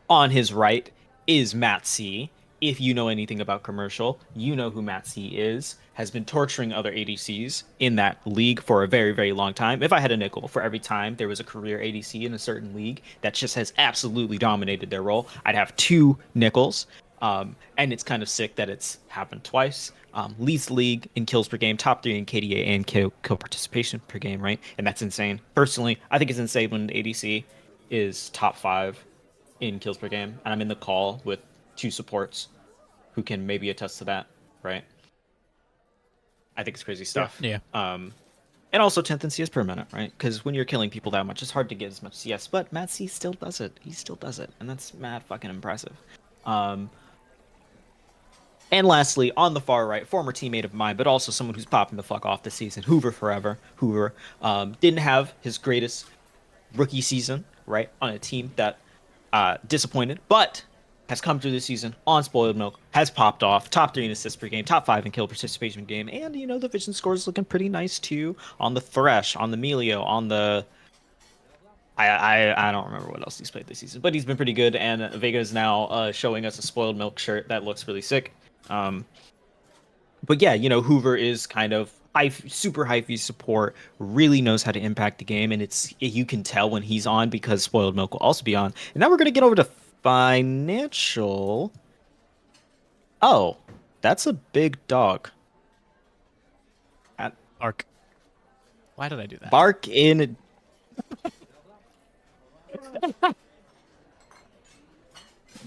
On his right is Matt C. If you know anything about commercial, you know who Matt C is. Has been torturing other ADCs in that league for a very, very long time. If I had a nickel for every time there was a career ADC in a certain league that just has absolutely dominated their role, I'd have 2 nickels. And it's kind of sick that it's happened twice. Leads the league in kills per game, top 3 in KDA and kill participation per game, right? And that's insane. Personally, I think it's insane when ADC is top 5 in kills per game, and I'm in the call with 2 supports who can maybe attest to that, right? I think it's crazy stuff. Yeah. And also 10th in CS per minute, right? Because when you're killing people that much, it's hard to get as much CS. But Matt C still does it. He still does it, and that's mad fucking impressive. And lastly, on the far right, former teammate of mine, but also someone who's popping the fuck off this season, Hoover forever. Hoover didn't have his greatest rookie season, right, on a team that disappointed, but has come through this season on spoiled milk, has popped off, top 3 in assists per game, top 5 in kill participation per game, and, you know, the vision score is looking pretty nice too on the Thresh, on the Melio, on the... I don't remember what else he's played this season, but he's been pretty good, and Vega is now showing us a spoiled milk shirt that looks really sick. But yeah, you know, Hoover is kind of super hyphy support, really knows how to impact the game, and you can tell when he's on because Spoiled Milk will also be on. And now we're gonna get over to financial. Oh, that's a big dog. Arc. Why did I do that? Bark in.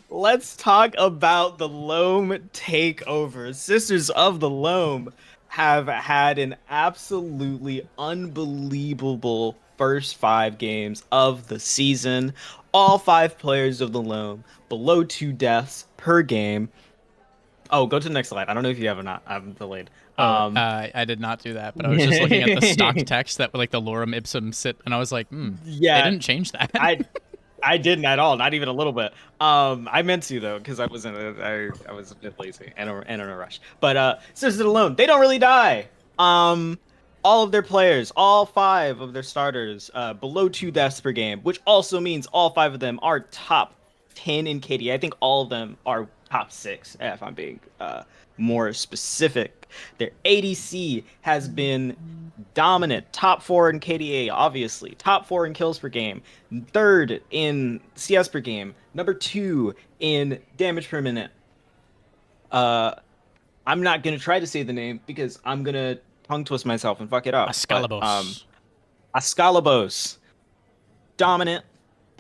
Let's talk about the Loam takeover. Sisters of the Loam have had an absolutely unbelievable first 5 games of the season. All 5 players of the Loam below 2 deaths per game. Oh, go to the next slide. I don't know if you have or not. I'm delayed. I did not do that, but I was just looking at the stock text that like the lorem ipsum sit, and I was like, yeah, they didn't change that. I didn't at all, not even a little bit. I meant to though, because I was a bit lazy and in a rush. But Sisters Alone, they don't really die. All of their players, all 5 of their starters, below 2 deaths per game, which also means all 5 of them are top 10 in KD. I think all of them are top 6, if I'm being more specific. Their ADC has been dominant, top 4 in KDA, obviously, top 4 in kills per game, 3rd in CS per game, number 2 in damage per minute. I'm not gonna try to say the name because I'm gonna tongue twist myself and fuck it up. Ascalabos. Ascalabos, dominant,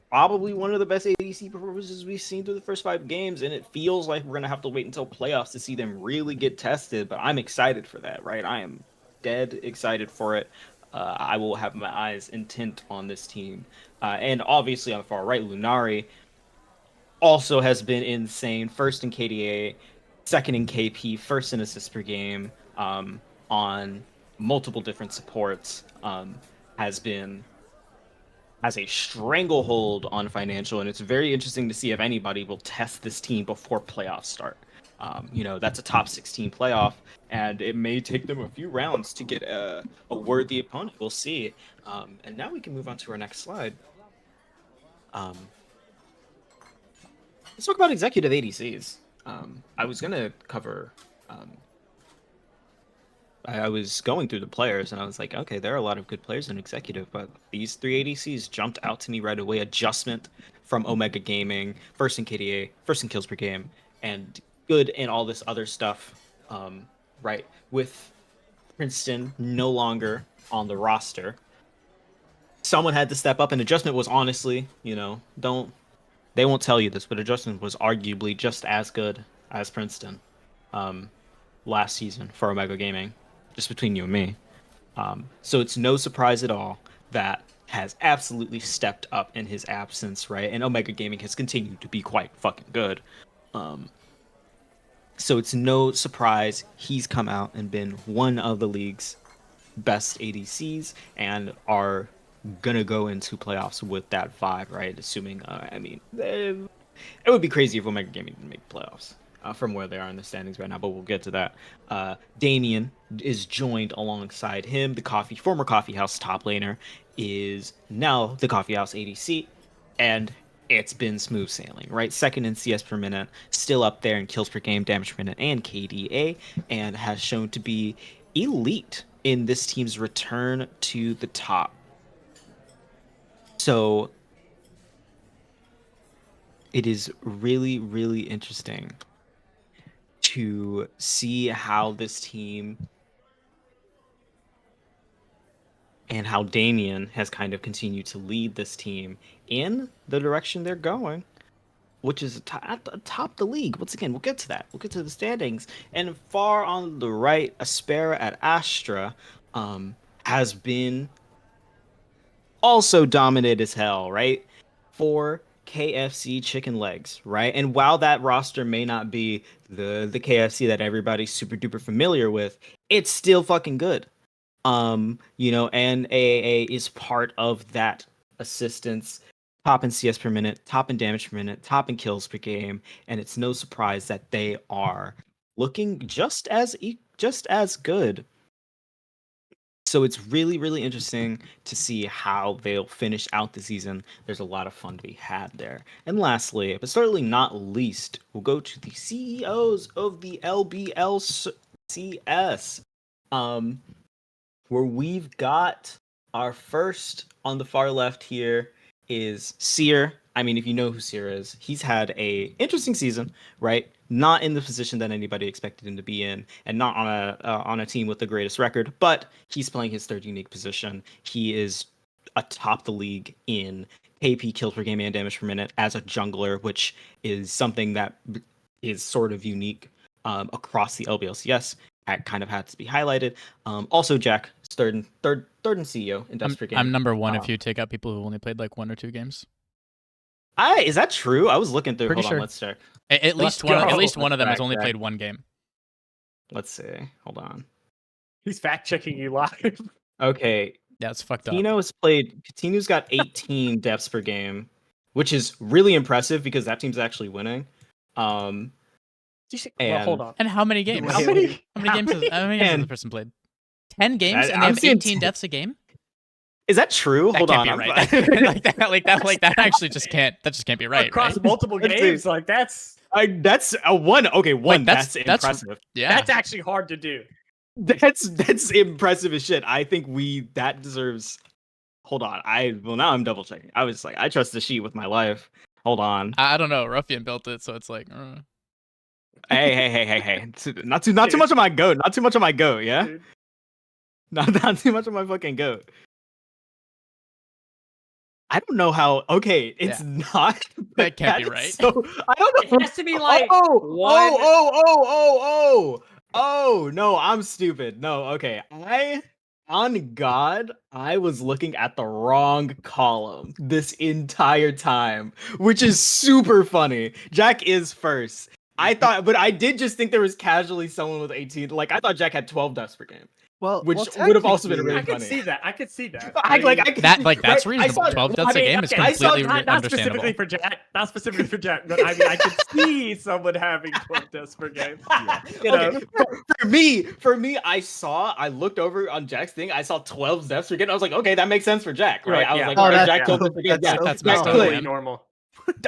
probably one of the best ADC performances we've seen through the first 5 games, and it feels like we're gonna have to wait until playoffs to see them really get tested. But I'm excited for that, right? I am dead excited for it. I will have my eyes intent on this team, and obviously on the far right, Lunari also has been insane. First in KDA, second in KP, first in assists per game, on multiple different supports. Has been has a stranglehold on financial, and it's very interesting to see if anybody will test this team before playoffs start. That's a top 16 playoff, and it may take them a few rounds to get a worthy opponent. We'll see. And now we can move on to our next slide. Um, let's talk about executive ADCs. I was gonna cover. I was going through the players, and I was like, okay, there are a lot of good players in executive, but these three ADCs jumped out to me right away. Adjustment from Omega Gaming, first in KDA, first in kills per game, and good in all this other stuff. Right, with Princeton no longer on the roster, someone had to step up, and Adjustment was honestly, they won't tell you this, but Adjustment was arguably just as good as Princeton last season for Omega Gaming, just between you and me. So it's no surprise at all that has absolutely stepped up in his absence, right? And Omega Gaming has continued to be quite fucking good. So it's no surprise he's come out and been one of the league's best ADCs and are gonna go into playoffs with that vibe, right? Assuming, it would be crazy if Omega Gaming didn't make playoffs from where they are in the standings right now, but we'll get to that. Damien is joined alongside him. The former Coffee House top laner is now the Coffee House ADC, and it's been smooth sailing, right? Second in CS per minute, still up there in kills per game, damage per minute, and KDA, and has shown to be elite in this team's return to the top. So it is really, really interesting to see how this team and how Damien has kind of continued to lead this team in the direction they're going, which is at the top of the league. Once again, we'll get to that. We'll get to the standings. And far on the right, Aspera at Astra has been also dominant as hell, right? For KFC chicken legs, right? And while that roster may not be the KFC that everybody's super duper familiar with, it's still fucking good. And AAA is part of that assistance. Top in CS per minute, top in damage per minute, top in kills per game, and it's no surprise that they are looking just as good. So it's really, really interesting to see how they'll finish out the season. There's a lot of fun to be had there. And lastly, but certainly not least, we'll go to the CEOs of the LBLCS, where we've got our first on the far left here is Seer. I mean, if you know who Seer is, he's had a interesting season, right? Not in the position that anybody expected him to be in, and not on a team with the greatest record. But he's playing his third unique position. He is atop the league in KP kills per game and damage per minute as a jungler, which is something that is sort of unique across the LBLCS. That kind of had to be highlighted. Also, Jack is third in CEO in deaths per game. I'm number one if you take out people who only played like 1 or 2 games. Is that true? I was looking through. Pretty Hold sure. On, let's check. At least one of them has only played 1 game. Let's see. Hold on. He's fact checking you live. Okay. Yeah, it's fucked up. Tino's got 18 deaths per game, which is really impressive because that team's actually winning. Well, hold on. And how many games? How many games has the person played? 10 games, and they I'm have seeing 18 deaths a game? Is that true? That Hold can't on. be right. That actually just can't. That just can't be right. Across right? multiple games, like that's a one. Okay, one. Like, that's impressive. Yeah, that's actually hard to do. That's impressive as shit. I think that deserves. Hold on. Now I'm double checking. I was like, I trust the sheet with my life. Hold on. I don't know. Ruffian built it, so it's like. Hey. Not too much of my goat. Not too much of my goat. Yeah. Dude. Not too much of my fucking goat. I don't know how. Okay, it's not. That can't be right. So I don't know. It has to be like Oh, no, I'm stupid. No, okay. On God, I was looking at the wrong column this entire time, which is super funny. Jack is first. But I did just think there was casually someone with 18. Like, I thought Jack had 12 deaths per game. Well, which would have also been technically- really I could funny. see that. I could see that. I could That see- like that's right? I reasonable. saw- 12 deaths I mean, a game is okay, I saw completely not understandable. specifically for Jack, not specifically for Jack, but I mean, I could see someone having 12 deaths per game. You know? Okay, for me, I looked over on Jack's thing. I saw 12 deaths per game. I was like, okay, that makes sense for Jack, right? Right, I was yeah. like, Oh, okay, that's Jack 12 deaths dope. per game. That's Yeah, so That's Jack messed up, good. Totally man. normal.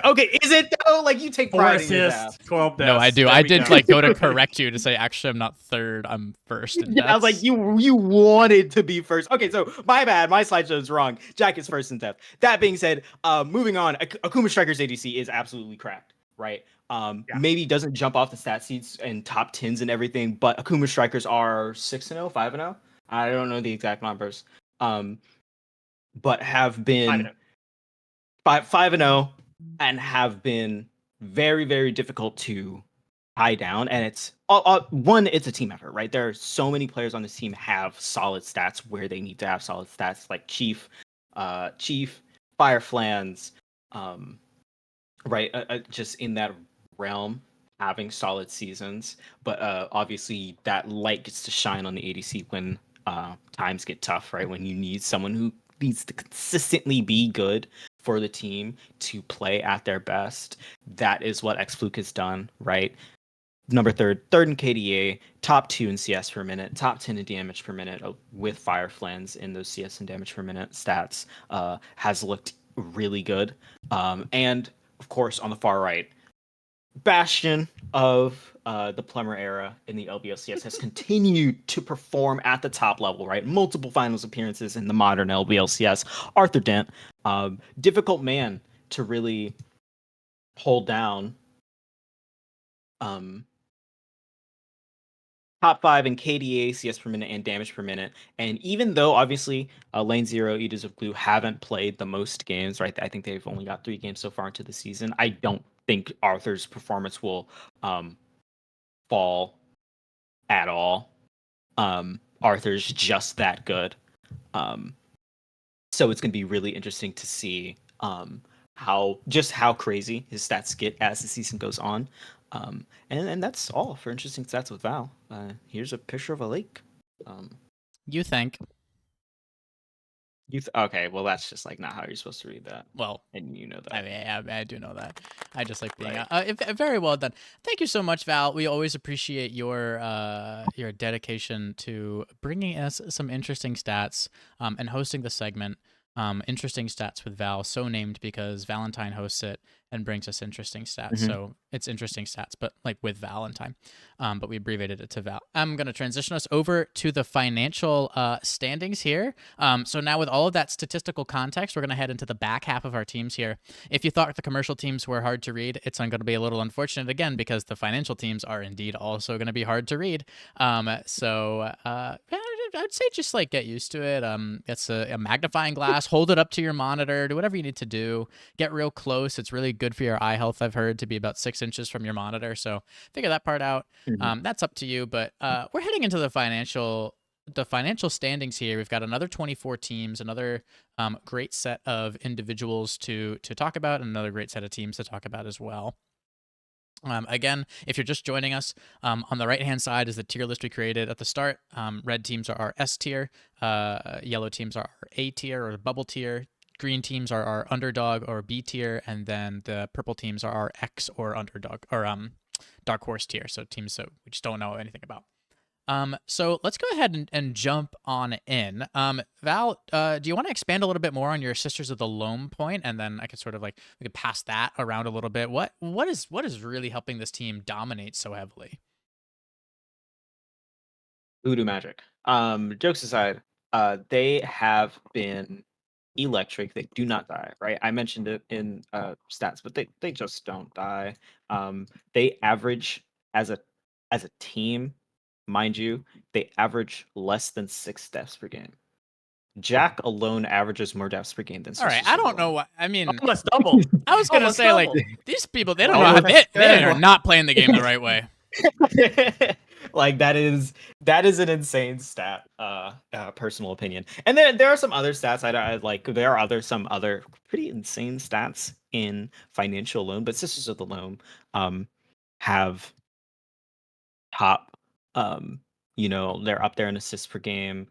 Okay, is it though? Like you take Four pride in your assists, death. 12 deaths. No, I do. There I we did go. like go to correct you to say actually I'm not third, I'm first in Yeah, I was like, deaths. you wanted to be first. Okay, so my bad, my slideshow is wrong. Jack is first in death. That being said, moving on, Akuma Striker's ADC is absolutely cracked, right? Yeah. Maybe doesn't jump off the stat sheets and top 10s and everything, but Akuma Strikers are 6-0, 5-0. I don't know the exact numbers. But have been 5-0 and have been very, very difficult to tie down. And it's one, it's a team effort, right? There are so many players on this team have solid stats where they need to have solid stats, like Chief, Fireflans, right? Just in that realm, having solid seasons. But obviously, that light gets to shine on the ADC when times get tough, right? When you need someone who needs to consistently be good for the team to play at their best. That is what Xfluke has done, right? Number third in KDA, top 2 in CS per minute, top 10 in damage per minute with Fireflans in those CS and damage per minute stats, has looked really good. And of course, on the far right, bastion of the Plumber era in the LBLCS has continued to perform at the top level, right? Multiple finals appearances in the modern LBLCS. Arthur Dent, difficult man to really hold down. Top 5 in KDA, CS per minute, and damage per minute. And even though obviously Lane Zero, Eaters of Glue haven't played the most games, right? I think they've only got 3 games so far into the season. I don't think Arthur's performance will fall at all. Arthur's just that good. So it's going to be really interesting to see how crazy his stats get as the season goes on. And that's all for interesting stats with Val. Here's a picture of a lake. You think? Okay, well that's just like not how you're supposed to read that, Well, and you know that. I mean, I do know that. I just like being Right. very well done. Thank you so much, Val. We always appreciate your dedication to bringing us some interesting stats and hosting the segment. Interesting stats with Val, so named because Valentine hosts it and brings us interesting stats. Mhm. So it's interesting stats, but like with Valentine. But we abbreviated it to Val. I'm gonna transition us over to the financial standings here. So now with all of that statistical context, we're gonna head into the back half of our teams here. If you thought the commercial teams were hard to read, it's going to be a little unfortunate again because the financial teams are indeed also going to be hard to read. I'd say just like get used to it. It's a magnifying glass. Hold it up to your monitor. Do whatever you need to do. Get real close. It's really good for your eye health. I've heard to be about 6 inches from your monitor. So figure that part out. That's up to you. But we're heading into the financial standings here. We've got another 24 teams, another great set of individuals to talk about, and another great set of teams to talk about as well. Again, if you're just joining us, on the right-hand side is the tier list we created at the start. Red teams are our S tier, yellow teams are our A tier or bubble tier, green teams are our underdog or B tier, and then the purple teams are our X or underdog or dark horse tier. So teams that we just don't know anything about. So let's go ahead and jump on in. Val, do you want to expand a little bit more on your Sisters of the Loam point, and then I could sort of like we could pass that around a little bit. What is really helping this team dominate so heavily? Voodoo magic. Jokes aside, they have been electric. They do not die, right? I mentioned it in stats, but they just don't die. They average as a team, mind you, they average less than 6 deaths per game. Jack alone averages more deaths per game than All right, Sisters I of the don't know Loam. what I mean. Almost double. I was gonna Almost say like double. these people they don't Oh, know how that's they good. are not playing the game the right way. Like that is an insane stat, personal opinion. And then there are some other stats I like. There are some other pretty insane stats in financial loan, but Sisters of the Loam have top They're up there in assists per game.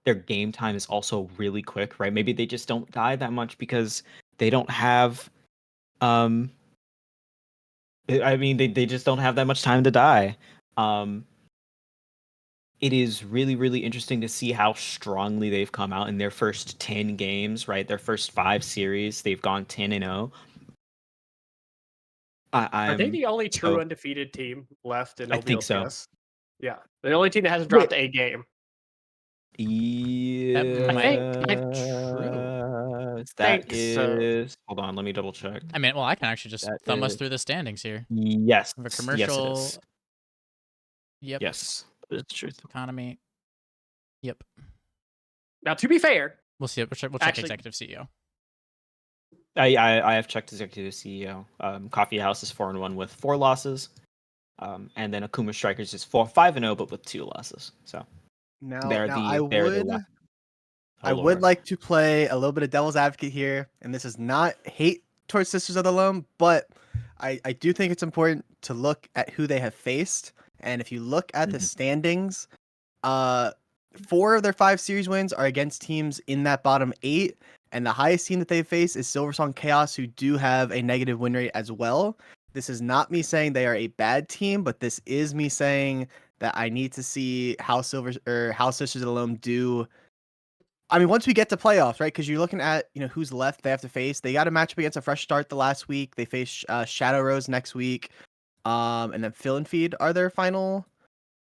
Their game time is also really quick, right? Maybe they just don't die that much because they don't have. I mean, they just don't have that much time to die. It is really, really interesting to see how strongly they've come out in their first 10 games, right? Their first 5 series, they've gone 10-0. Are they I'm the only true so undefeated team left in I think so. LVLCS? Yeah, the only team that hasn't Wait. dropped a game. Yeah, might be true. that Think so. is. Hold on, let me double check. I mean, well, I can actually just That thumb us is through the standings here. yes, We have a yes, it commercial. is. Yep. Yes, it's true. Economy. Yep. Now, to be fair, We'll see. We'll check Actually- executive CEO. I have checked executive CEO. Coffee House is 4-1 with 4 losses, and then Akuma Strikers is 5-0 but with 2 losses. So Now, they're now the left. I would like to play a little bit of devil's advocate here, and this is not hate towards Sisters of the Loam, but I do think it's important to look at who they have faced. And if you look at the Mhm. standings, 4 of their 5 series wins are against teams in that bottom 8, and the highest team that they face is Silversong Chaos, who do have a negative win rate as well. This is not me saying they are a bad team, but this is me saying that I need to see how Sisters of the Loam do. I mean, once we get to playoffs, right? Because you're looking at who's left they have to face. They got a matchup against a Fresh Start the last week. They face Shadow Rose next week, and then Fill and Feed are their final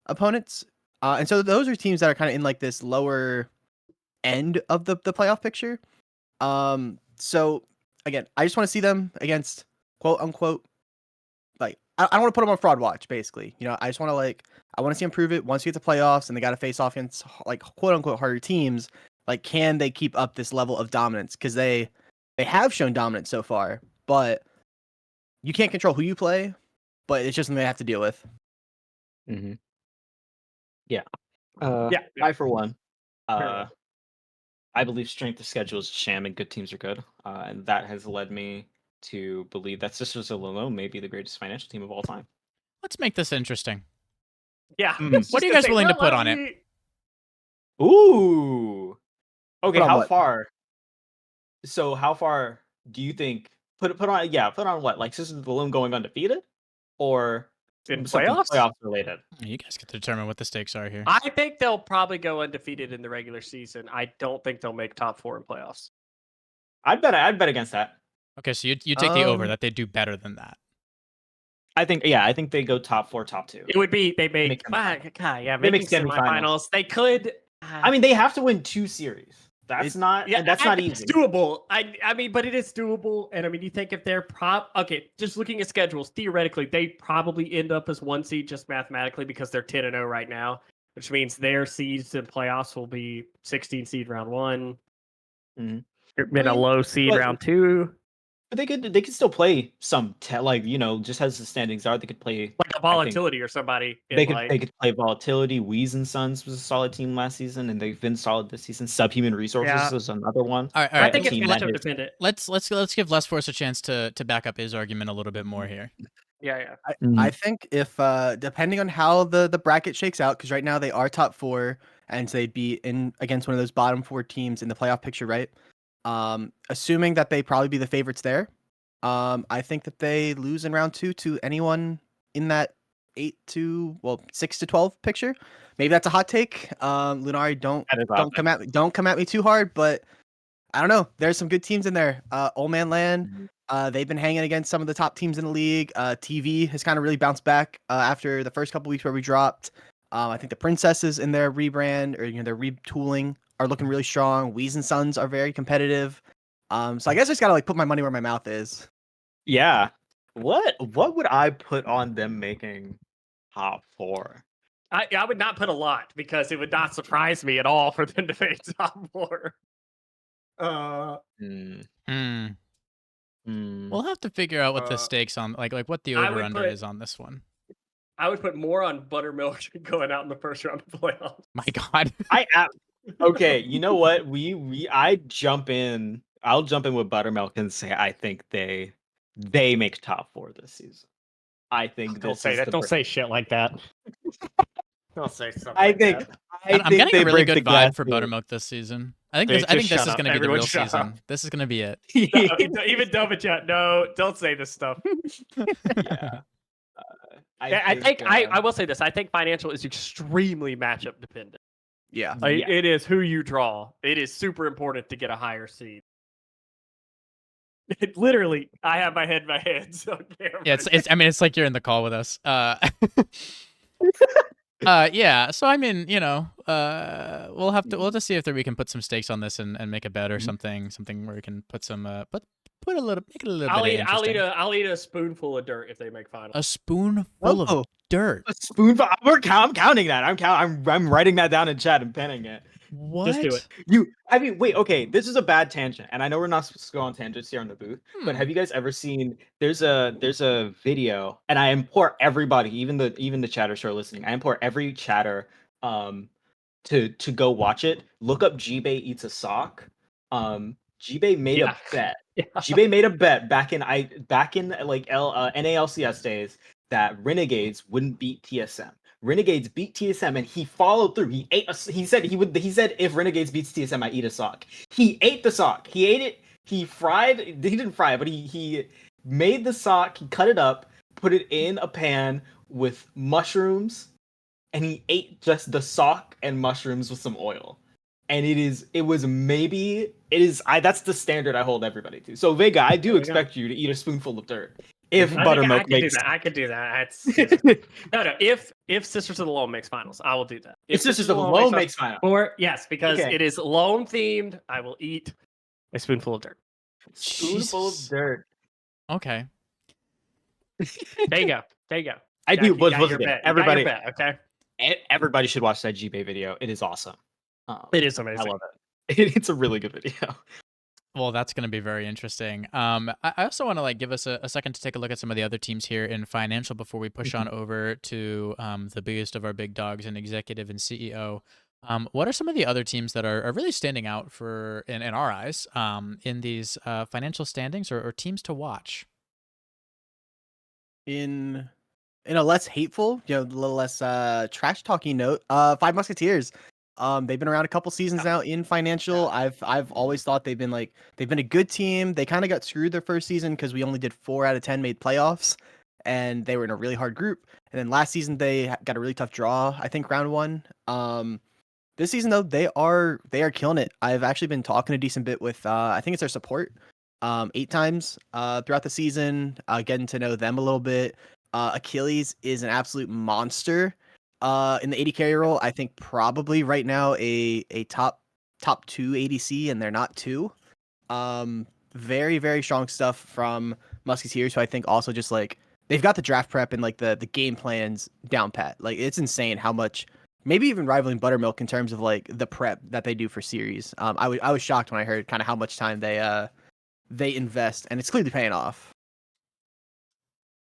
opponents. And so those are teams that are kind of in like this lower end of the playoff picture. So again, I just want to see them against quote unquote, like I don't want to put them on fraud watch. Basically, I just want to I want to see them prove it once we get to playoffs and they got to face off against like quote unquote harder teams. Like, can they keep up this level of dominance? Because they have shown dominance so far, but you can't control who you play. But it's just something they have to deal with. Mm-hmm. Yeah. Yeah. I for one, Fair enough. I believe strength of schedule is a sham and good teams are good, and that has led me to believe that Sisters of the Loam may be the greatest financial team of all time. Let's make this interesting. Yeah. Mm. What are you guys willing to put on it? Ooh. Okay, Put on how what? far? So how far do you think put on what? Like Sisters of the Loam going undefeated, or In something playoffs? playoff related? You guys get to determine what the stakes are here. I think they'll probably go undefeated in the regular season. I don't think they'll make top 4 in playoffs. I'd bet against that. Okay, so you take the over that they do better than that. I think they go top 4, top 2. It would be they make make semifinals. yeah, They make making semifinals. They could. I mean, they have to win 2 series. That's not It's easy. doable. I mean, but it is doable. And I mean, you think if they're just looking at schedules, theoretically, they probably end up as 1 seed just mathematically because they're 10-0 right now, which means their seeds in playoffs will be 16 seed round 1, Mhm. then a low seed round 2. But they could still play some just as the standings are, they could play Like a volatility or somebody. they could play Volatility. Wheeze and Sons was a solid team last season, and they've been solid this season. Subhuman Resources is another one. All right. I think a it's team that matchup is- dependent. Let's give Les Force a chance to back up his argument a little bit more here. Yeah. I think if depending on how the bracket shakes out, because right now they are top 4 and so they'd be in against one of those bottom 4 teams in the playoff picture, right? Assuming that they probably be the favorites there, I think that they lose in round 2 to anyone in that 6 to 12 picture. Maybe that's a hot take. Lunari, don't come at me too hard, but I don't know. There's some good teams in there. Old Man Land, they've been hanging against some of the top teams in the league. TV has kind of really bounced back after the first couple weeks where we dropped. I think the Princesses in their rebrand or their retooling are looking really strong. Wheeze and Sons are very competitive. So I guess I just gotta put my money where my mouth is. Yeah. What would I put on them making top 4? I would not put a lot because it would not surprise me at all for them to make top 4. We'll have to figure out what the stakes on like what the over under is on this one. I would put more on Buttermilk going out in the first round of playoffs. My God. Okay, you know what? I'll jump in with Buttermilk and say I think they make top 4 this season. I think Don't say that. Don't say shit like that. Don't say something. I like think that. I I'm think getting they a really break the good glass vibe for ceiling. Buttermilk this season. I think Dude, this. I think just this shut is up. going to be the Everyone real shut season. up. This is going to be it. No, even Dovachat, no, don't say this stuff. Yeah. I think I will say this. I think financial is extremely matchup dependent. Yeah. Like, Yeah. it is who you draw. It is super important to get a higher seed. Literally, I have my head in my hands on camera. Yeah, it's. I mean, it's like you're in the call with us. Yeah. So I mean, we'll have to see if we can put some stakes on this and make a bet or something where we can put some put a little make it a little bit interesting. I'll eat a spoonful of dirt if they make finals. A spoonful Oh. of dirt. A spoonful. I'm counting that. I'm writing that down in chat and penning it. What? Just do it. I mean, wait. Okay, this is a bad tangent, and I know we're not supposed to go on tangents here on the booth. But Hmm. have you guys ever seen? There's a video, and I implore everybody, even the chatters who are listening, I implore every chatter, to go watch it. Look up G-Bay eats a sock. G-Bay made Yeah. a bet. Yeah. G-Bay made a bet back in like NALCS days that Renegades wouldn't beat TSM. Renegades beat TSM and he followed through. He said if Renegades beats TSM, I eat a sock. He ate the sock. He ate it. He didn't fry it, but he made the sock, he cut it up, put it in a pan with mushrooms, and he ate just the sock and mushrooms with some oil. And that's the standard I hold everybody to. So Vega, I do expect you to eat a spoonful of dirt. If Buttermilk makes I could do that. No. If Sisters of the Loam makes finals, I will do that. If Sisters of the Loam makes finals. Or yes, because Okay. it is Loam themed, I will eat a spoonful of dirt. Spoonful Jesus. of dirt. Okay. There you go. I You do. got Once your again, bet. You got your bet, okay? everybody should watch that G-Bay video. It is awesome. It is amazing. I love it. It's a really good video. Well, that's going to be very interesting. I also want to give us a second to take a look at some of the other teams here in financial before we push on over to the biggest of our big dogs in executive and CEO. What are some of the other teams that are really standing out in our eyes in these financial standings or teams to watch? In a less hateful, a little less trash talking note, Five Musketeers. They've been around a couple seasons now in financial. I've always thought they've been a good team. They kind of got screwed their first season because we only did 4 out of 10 made playoffs, and they were in a really hard group. And then last season they got a really tough draw, I think round 1. This season though, they are killing it. I've actually been talking a decent bit with I think it's their support 8 times throughout the season, getting to know them a little bit. Achilles is an absolute monster in the AD carry role. I think probably right now a top 2 ADC, and they're not 2. Very, very strong stuff from Musketeers, who I think also just they've got the draft prep and the game plans down pat. It's insane how much, maybe even rivaling Buttermilk in terms of the prep that they do for series. I was shocked when I heard kind of how much time they invest, and it's clearly paying off.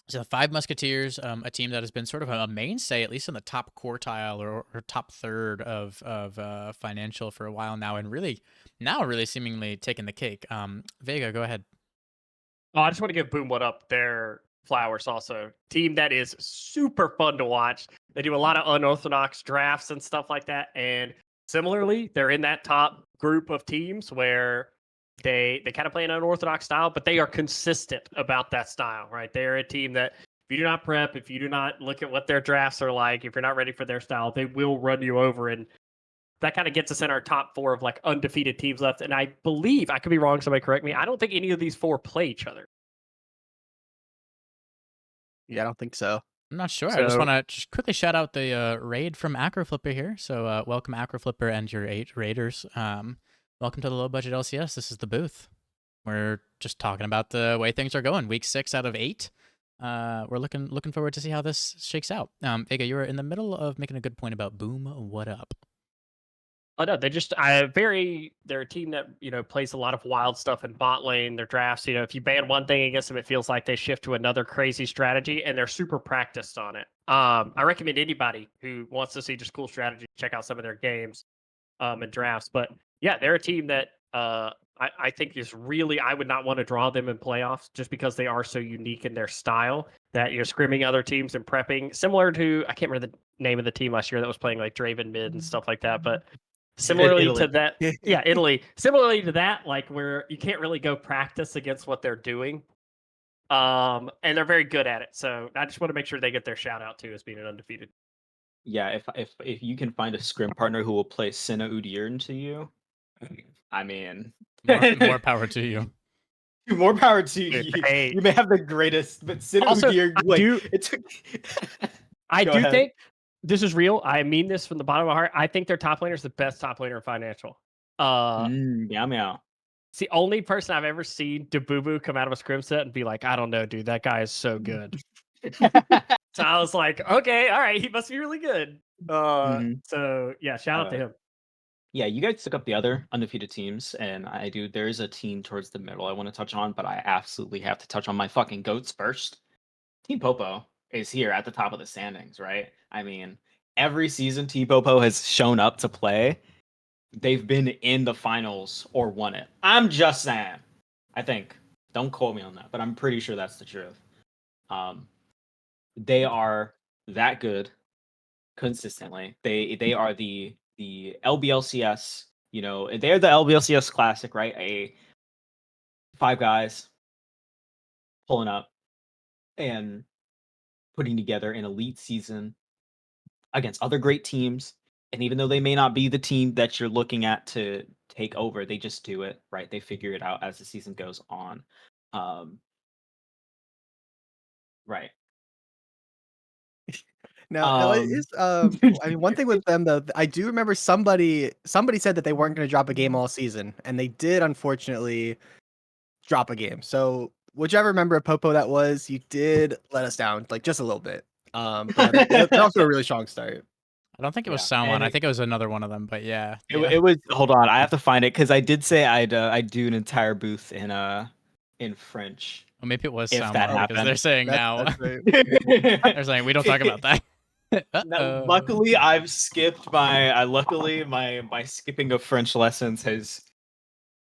So the Five Musketeers, a team that has been sort of a mainstay, at least in the top quartile or top third of financial for a while now, and really seemingly taking the cake. Vega, go ahead. Oh, I just want to give Boom What Up their flowers also. Team that is super fun to watch. They do a lot of unorthodox drafts and stuff like that. And similarly, they're in that top group of teams where they kind of play an unorthodox style, but they are consistent about that style, right? They're a team that if you do not prep, if you do not look at what their drafts are like, if you're not ready for their style, they will run you over. And that kind of gets us in our top 4 of undefeated teams left. And I believe, I could be wrong, somebody correct me, I don't think any of these 4 play each other. Yeah, I don't think so. I'm not sure. I just want to just quickly shout out the raid from Acroflipper here. So welcome Acroflipper and your 8 raiders. Welcome to the Low Budget LCS. This is the booth. We're just talking about the way things are going. Week 6 out of 8. We're looking forward to see how this shakes out. Vega, you were in the middle of making a good point about Boom What Up. Oh no, they're a team that plays a lot of wild stuff in bot lane. Their drafts, if you ban one thing against them, it feels like they shift to another crazy strategy, and they're super practiced on it. I recommend anybody who wants to see just cool strategy check out some of their games and drafts. But yeah, they're a team that I I think is really, I would not want to draw them in playoffs just because they are so unique in their style that you're scrimming other teams and prepping. Similar to, I can't remember the name of the team last year that was playing like Draven mid and stuff like that, but similarly Italy. to that, yeah, Italy. Similarly to that, like where you can't really go practice against what they're doing. And they're very good at it. So I just want to make sure they get their shout out too as being an undefeated. Yeah, if you can find a scrim partner who will play Senna Udyr into you, I mean, More power to you. more power to Dude, you. hey. You may have the greatest, but Senna Also, Udyr, I like do- it took. I Go do ahead. think this is real. I mean this from the bottom of my heart. I think their top laner is the best top laner in financial. Meow meow. It's the only person I've ever seen Dabubu come out of a scrim set and be like, I don't know, dude, that guy is so good. So I was like, okay, all right, he must be really good. Mhm. So yeah, shout out to him. Yeah, you guys took up the other undefeated teams, and there is a team towards the middle I want to touch on, but I absolutely have to touch on my fucking goats first. Team Popo is here at the top of the standings, right? I mean, every season Team Popo has shown up to play. They've been in the finals or won it. I'm just saying. I think. Don't quote me on that, but I'm pretty sure that's the truth. They are that good consistently. They are the LBLCS. You know, they're the LBLCS Classic, right? A 5 guys pulling up and putting together an elite season against other great teams. And even though they may not be the team that you're looking at to take over, they just do it, right? They figure it out as the season goes on. Right. Now, it is, I mean, one thing with them though, I do remember somebody said that they weren't going to drop a game all season, and they did unfortunately drop a game. So whichever member of Popo that was, you did let us down, like just a little bit. But yeah, they're off to a really strong start. I don't think it was Yeah, someone. and I think it was another one of them. But yeah, it was. Hold on, I have to find it because I did say I'd do an entire booth in French Well, maybe it was if that someone because happened. they're saying now That's right. they're saying we don't talk about that. No, luckily, I've skipped my skipping of French lessons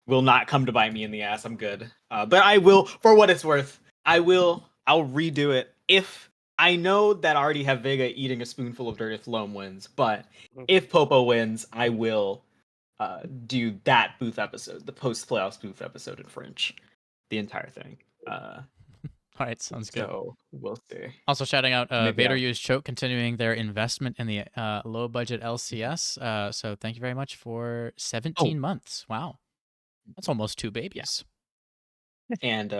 will not come to bite me in the ass. I'm good. But I will, for what it's worth, I'll redo it if I know that I already have Vega eating a spoonful of dirt if Loam wins. But if Popo wins, I will do that booth episode, the post playoffs booth episode in French, the entire thing. All right, sounds good. So we'll see. Also shouting out Maybe Vader I'll- Use Choke continuing their investment in the low budget LCS. So thank you very much for 17 months. Wow. That's almost 2 babies. And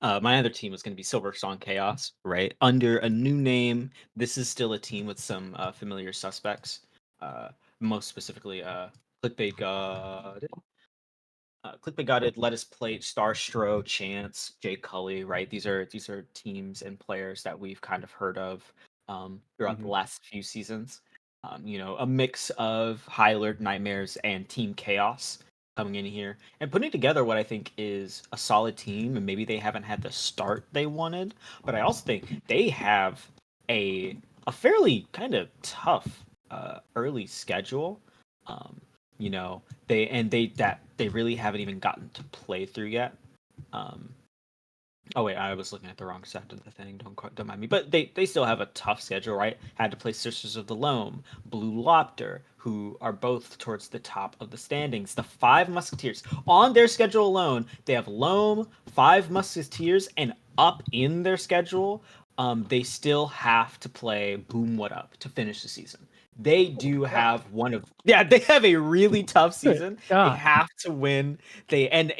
my other team was going to be Silver Song Chaos, right? Under a new name. This is still a team with some familiar suspects. Most specifically, Clickbait God. Clickbait God Let Us Play, Starstro, Chance, Jay Cully, right? These are teams and players that we've kind of heard of throughout the last few seasons. You know, a mix of High Alert Nightmares and Team Chaos coming in here and putting together what I think is a solid team. And maybe they haven't had the start they wanted, but I also think they have a fairly kind of tough early schedule. You know, they really haven't even gotten to play through yet. Oh wait, I was looking at the wrong side of the thing. Don't mind me. But they still have a tough schedule, right? Had to play Sisters of the Loam, Blue Lobster, who are both towards the top of the standings. The 5 Musketeers on their schedule alone, they have Loam, 5 Musketeers, and up in their schedule, they still have to play Boom What Up to finish the season. They do have they have a really tough season. They have to win. And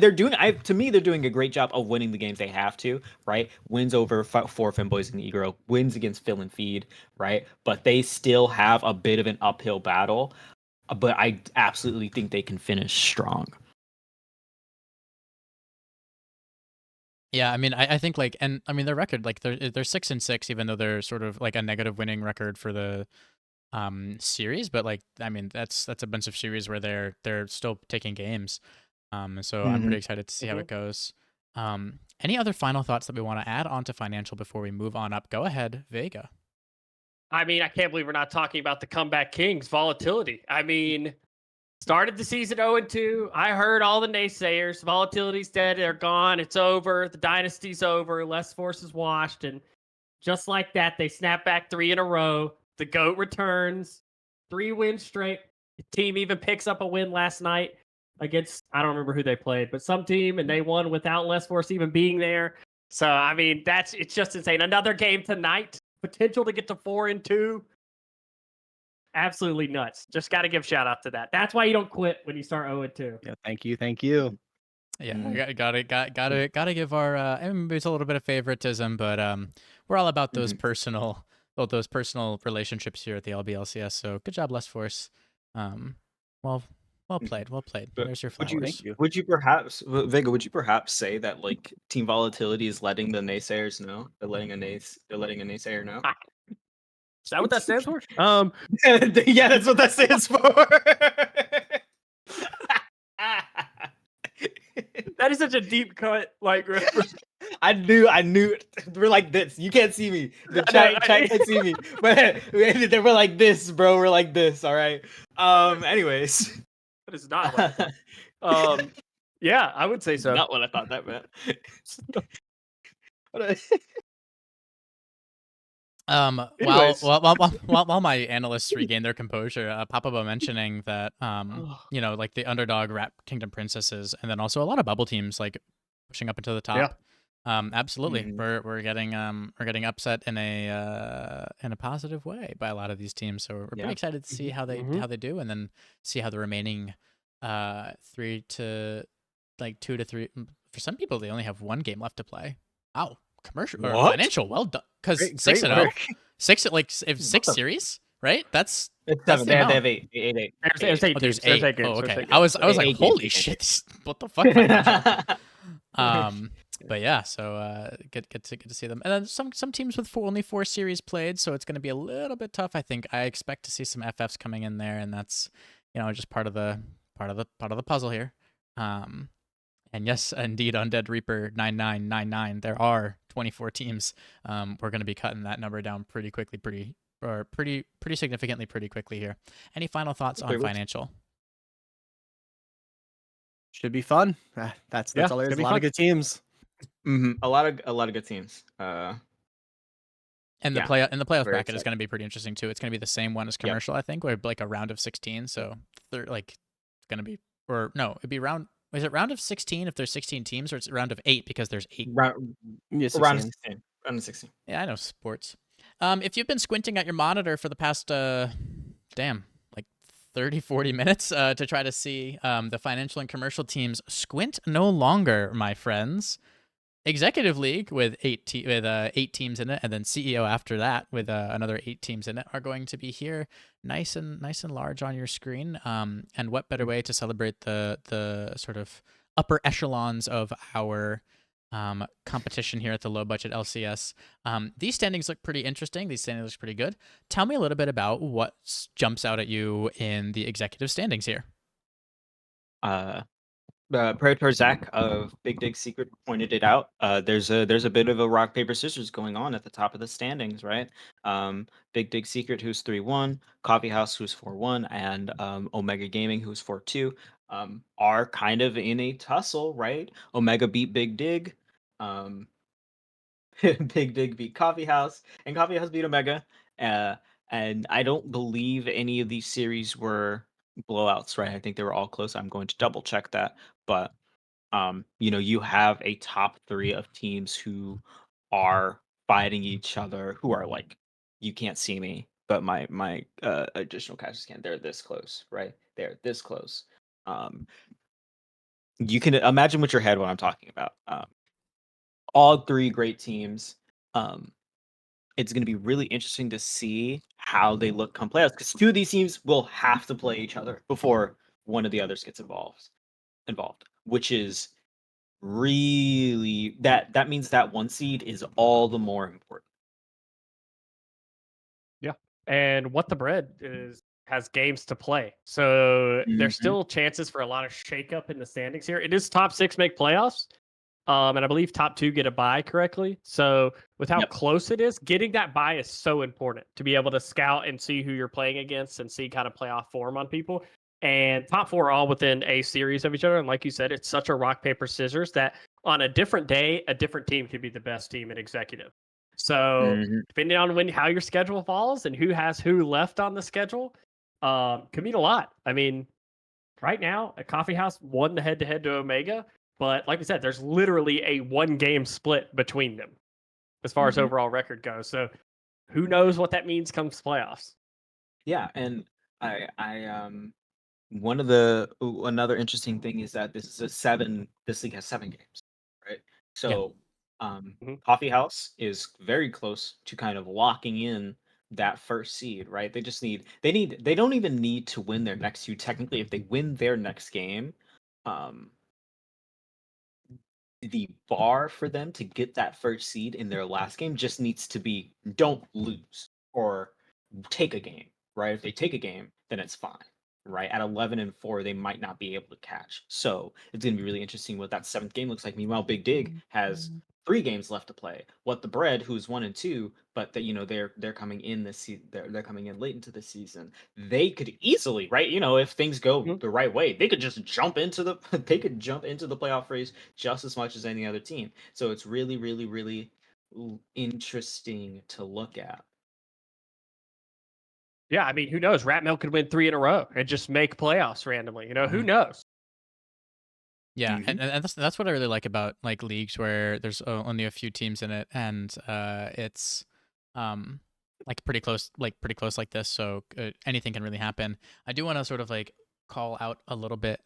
they're doing to me they're doing a great job of winning the games they have to, right? Wins over 4 Femboys and Egro, wins against Fill and Feed, right? But they still have a bit of an uphill battle. But I absolutely think they can finish strong. Yeah, I mean, I think and I mean their record, like they're 6-6, even though they're sort of like a negative winning record for the series, but like I mean that's a bunch of series where they're still taking games. So I'm pretty excited to see how it goes. Any other final thoughts that we want to add on to financial before we move on up? Go ahead, Vega. I mean, I can't believe we're not talking about the comeback kings volatility. I mean, Started the season 0-2. I heard all the naysayers. Volatility's dead. They're gone. It's over. The dynasty's over. Less Force is washed. And just like that, they snap back 3 in a row. The GOAT returns. 3 wins straight. The team even picks up a win last night against, I don't remember who they played, but some team, and they won without Less Force even being there. So, I mean, it's just insane. Another game tonight. Potential to get to 4-2. Absolutely nuts. Just got to give shout out to that. That's why you don't quit when you start 0-2. Yeah, thank you. Yeah, gotta give our. I mean, it's a little bit of favoritism, but we're all about those personal relationships here at the LBLCS. So good job, Less Force. Well played. But There's your Would flowers. you, Thank you. would you perhaps, Vega? Would you perhaps say that like Team Volatility is letting the naysayers know? They're letting a naysayer know. Is that what that stands for? Yeah, that's what that stands for. That is such a deep cut, like reference. I knew it. We're like this. You can't see me. The chat can't see me. But we're like this, bro. We're like this. All right. Anyways, That is not what I thought. Yeah, I would say so. not what I thought that meant. While Anyways. while my analysts regain their composure, Papabo mentioning that like the underdog Rap Kingdom Princesses, and then also a lot of bubble teams like pushing up into the top. Absolutely, we're getting upset in a positive way by a lot of these teams. So we're pretty excited to see how they do, and then see how the remaining 2 to 3. For some people, they only have 1 game left to play. Wow. Commercial or financial, well done. Because 6-0, 6 if 6 series, right? That's 7. the They amount. have 8. There's 8 Oh, there's games. 8. There's Oh, 8 okay. games. I was There's like, 8 holy games. shit! What the fuck? Financial? But yeah, so good to see them. And then some teams with only 4 series played, so it's going to be a little bit tough. I think I expect to see some FFs coming in there, and that's just part of the puzzle here. And yes, indeed, Undead Reaper 9999. There are 24 teams. We're going to be cutting that number down pretty quickly, pretty significantly, pretty quickly here. Any final thoughts on financial? Should be fun. That's all there is. A lot of good teams. A lot of good teams. And the playoff bracket is going to be pretty interesting too. It's going to be the same one as commercial, I think, where like a round of 16. So it's going to be, or no, it'd be round. Is it round of 16 if there's 16 teams, or it's round of 8 because there's 8? Round of 16. Round of 16. Yeah, I know sports. If you've been squinting at your monitor for the past 30, 40 minutes to try to see the financial and commercial teams, squint no longer, my friends. Executive League with 8 teams in it, and then CEO after that with another 8 teams in it are going to be here, nice and large on your screen. And what better way to celebrate the sort of upper echelons of our competition here at the low budget LCS. These standings look pretty interesting. These standings look pretty good. Tell me a little bit about what jumps out at you in the executive standings here. Predator Zach of Big Dig Secret pointed it out. There's a bit of a rock paper scissors going on at the top of the standings, right? Big Dig Secret, who's 3-1, Coffee House, who's 4-1, and Omega Gaming, who's 4-2, are kind of in a tussle, right? Omega beat Big Dig, Big Dig beat Coffee House, and Coffee House beat Omega. And I don't believe any of these series were blowouts, right? I think they were all close. I'm going to double check that, but you have a top 3 of teams who are fighting each other, who are like, you can't see me, but my additional catches can. They're this close, right? They're this close. You can imagine with your head what I'm talking about. All 3 great teams. It's going to be really interesting to see how they look come playoffs, because 2 of these teams will have to play each other before one of the others gets involved, which is really that means that 1 seed is all the more important. Yeah, and What the Bread has games to play, so there's still chances for a lot of shakeup in the standings here. It is top 6 make playoffs. And I believe top 2 get a bye correctly. So with how close it is, getting that bye is so important to be able to scout and see who you're playing against and see kind of playoff form on people. and top four are all within a series of each other. And like you said, it's such a rock paper scissors that on a different day, a different team could be the best team in executive. So Mhm. depending on how your schedule falls and who has who left on the schedule, could mean a lot. I mean, right now, a coffee house won the head to head to Omega, but like I said, there's literally a 1 game split between them as far as Mhm. overall record goes. So who knows what that means comes playoffs. Yeah, and I one of the another interesting thing is that this league has 7 games, right? Yeah. So Mhm. Coffee House is very close to kind of locking in that first seed, right? They don't even need to win their next 2 technically. If they win their next game, um the bar for them to get that first seed in their last game just needs to be don't lose or take a game, right? If they take a game, then it's fine, right? At 11-4, they might not be able to catch. So it's going to be really interesting what that 7th game looks like. Meanwhile, Big Dig has 3 games left to play. What the Bread, who's 1-2, but that they're coming in they're coming in late into the season. They could easily, right? If things go Mhm. the right way, they could just jump into the they could jump into the playoff race just as much as any other team. So it's really, really, really interesting to look at. Yeah, I mean, who knows? Rat Mill could win 3 in a row and just make playoffs randomly. Who Mhm. knows? Yeah, Mhm. and that's what I really like about like leagues where there's only a few teams in it, and it's um like pretty close like this. So anything can really happen. I do want to sort of like call out a little bit,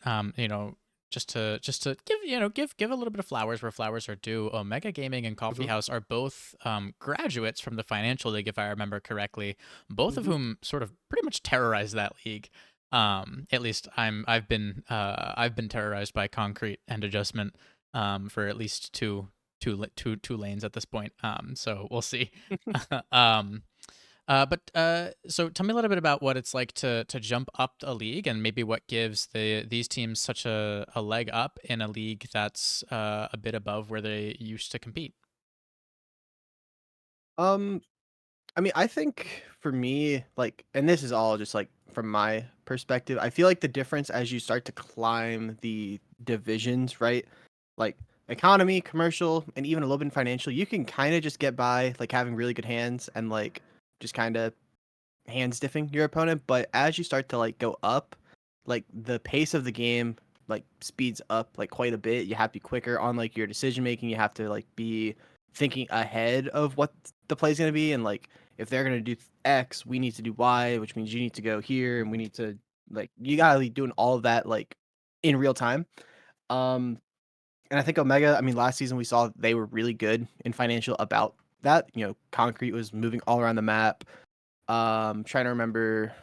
just to give give a little bit of flowers where flowers are due. Omega Gaming and Coffee Mhm. House are both graduates from the Financial League, if I remember correctly. Both of Mhm. whom sort of pretty much terrorized that league. At least I've been terrorized by concrete and adjustment for at least two lanes at this point. So we'll see. um, so tell me a little bit about what it's like to jump up a league, and maybe what gives these teams such a leg up in a league that's a bit above where they used to compete. Um, I mean, I think for me, like, and this is all just like from my perspective, I feel like the difference as you start to climb the divisions, right? Like economy, commercial, and even a little bit in financial, you can kind of just get by like having really good hands and like just kind of hand stiffing your opponent. But as you start to like go up, like the pace of the game like speeds up like quite a bit. You have to be quicker on like your decision making. You have to like be thinking ahead of what the play's gonna be, and like if they're gonna do X, we need to do Y, which means you need to go here, and we need to like you gotta be doing all of that like in real time. Um, and I think Omega, I mean, last season we saw they were really good in financial about that. Concrete was moving all around the map. Trying to remember,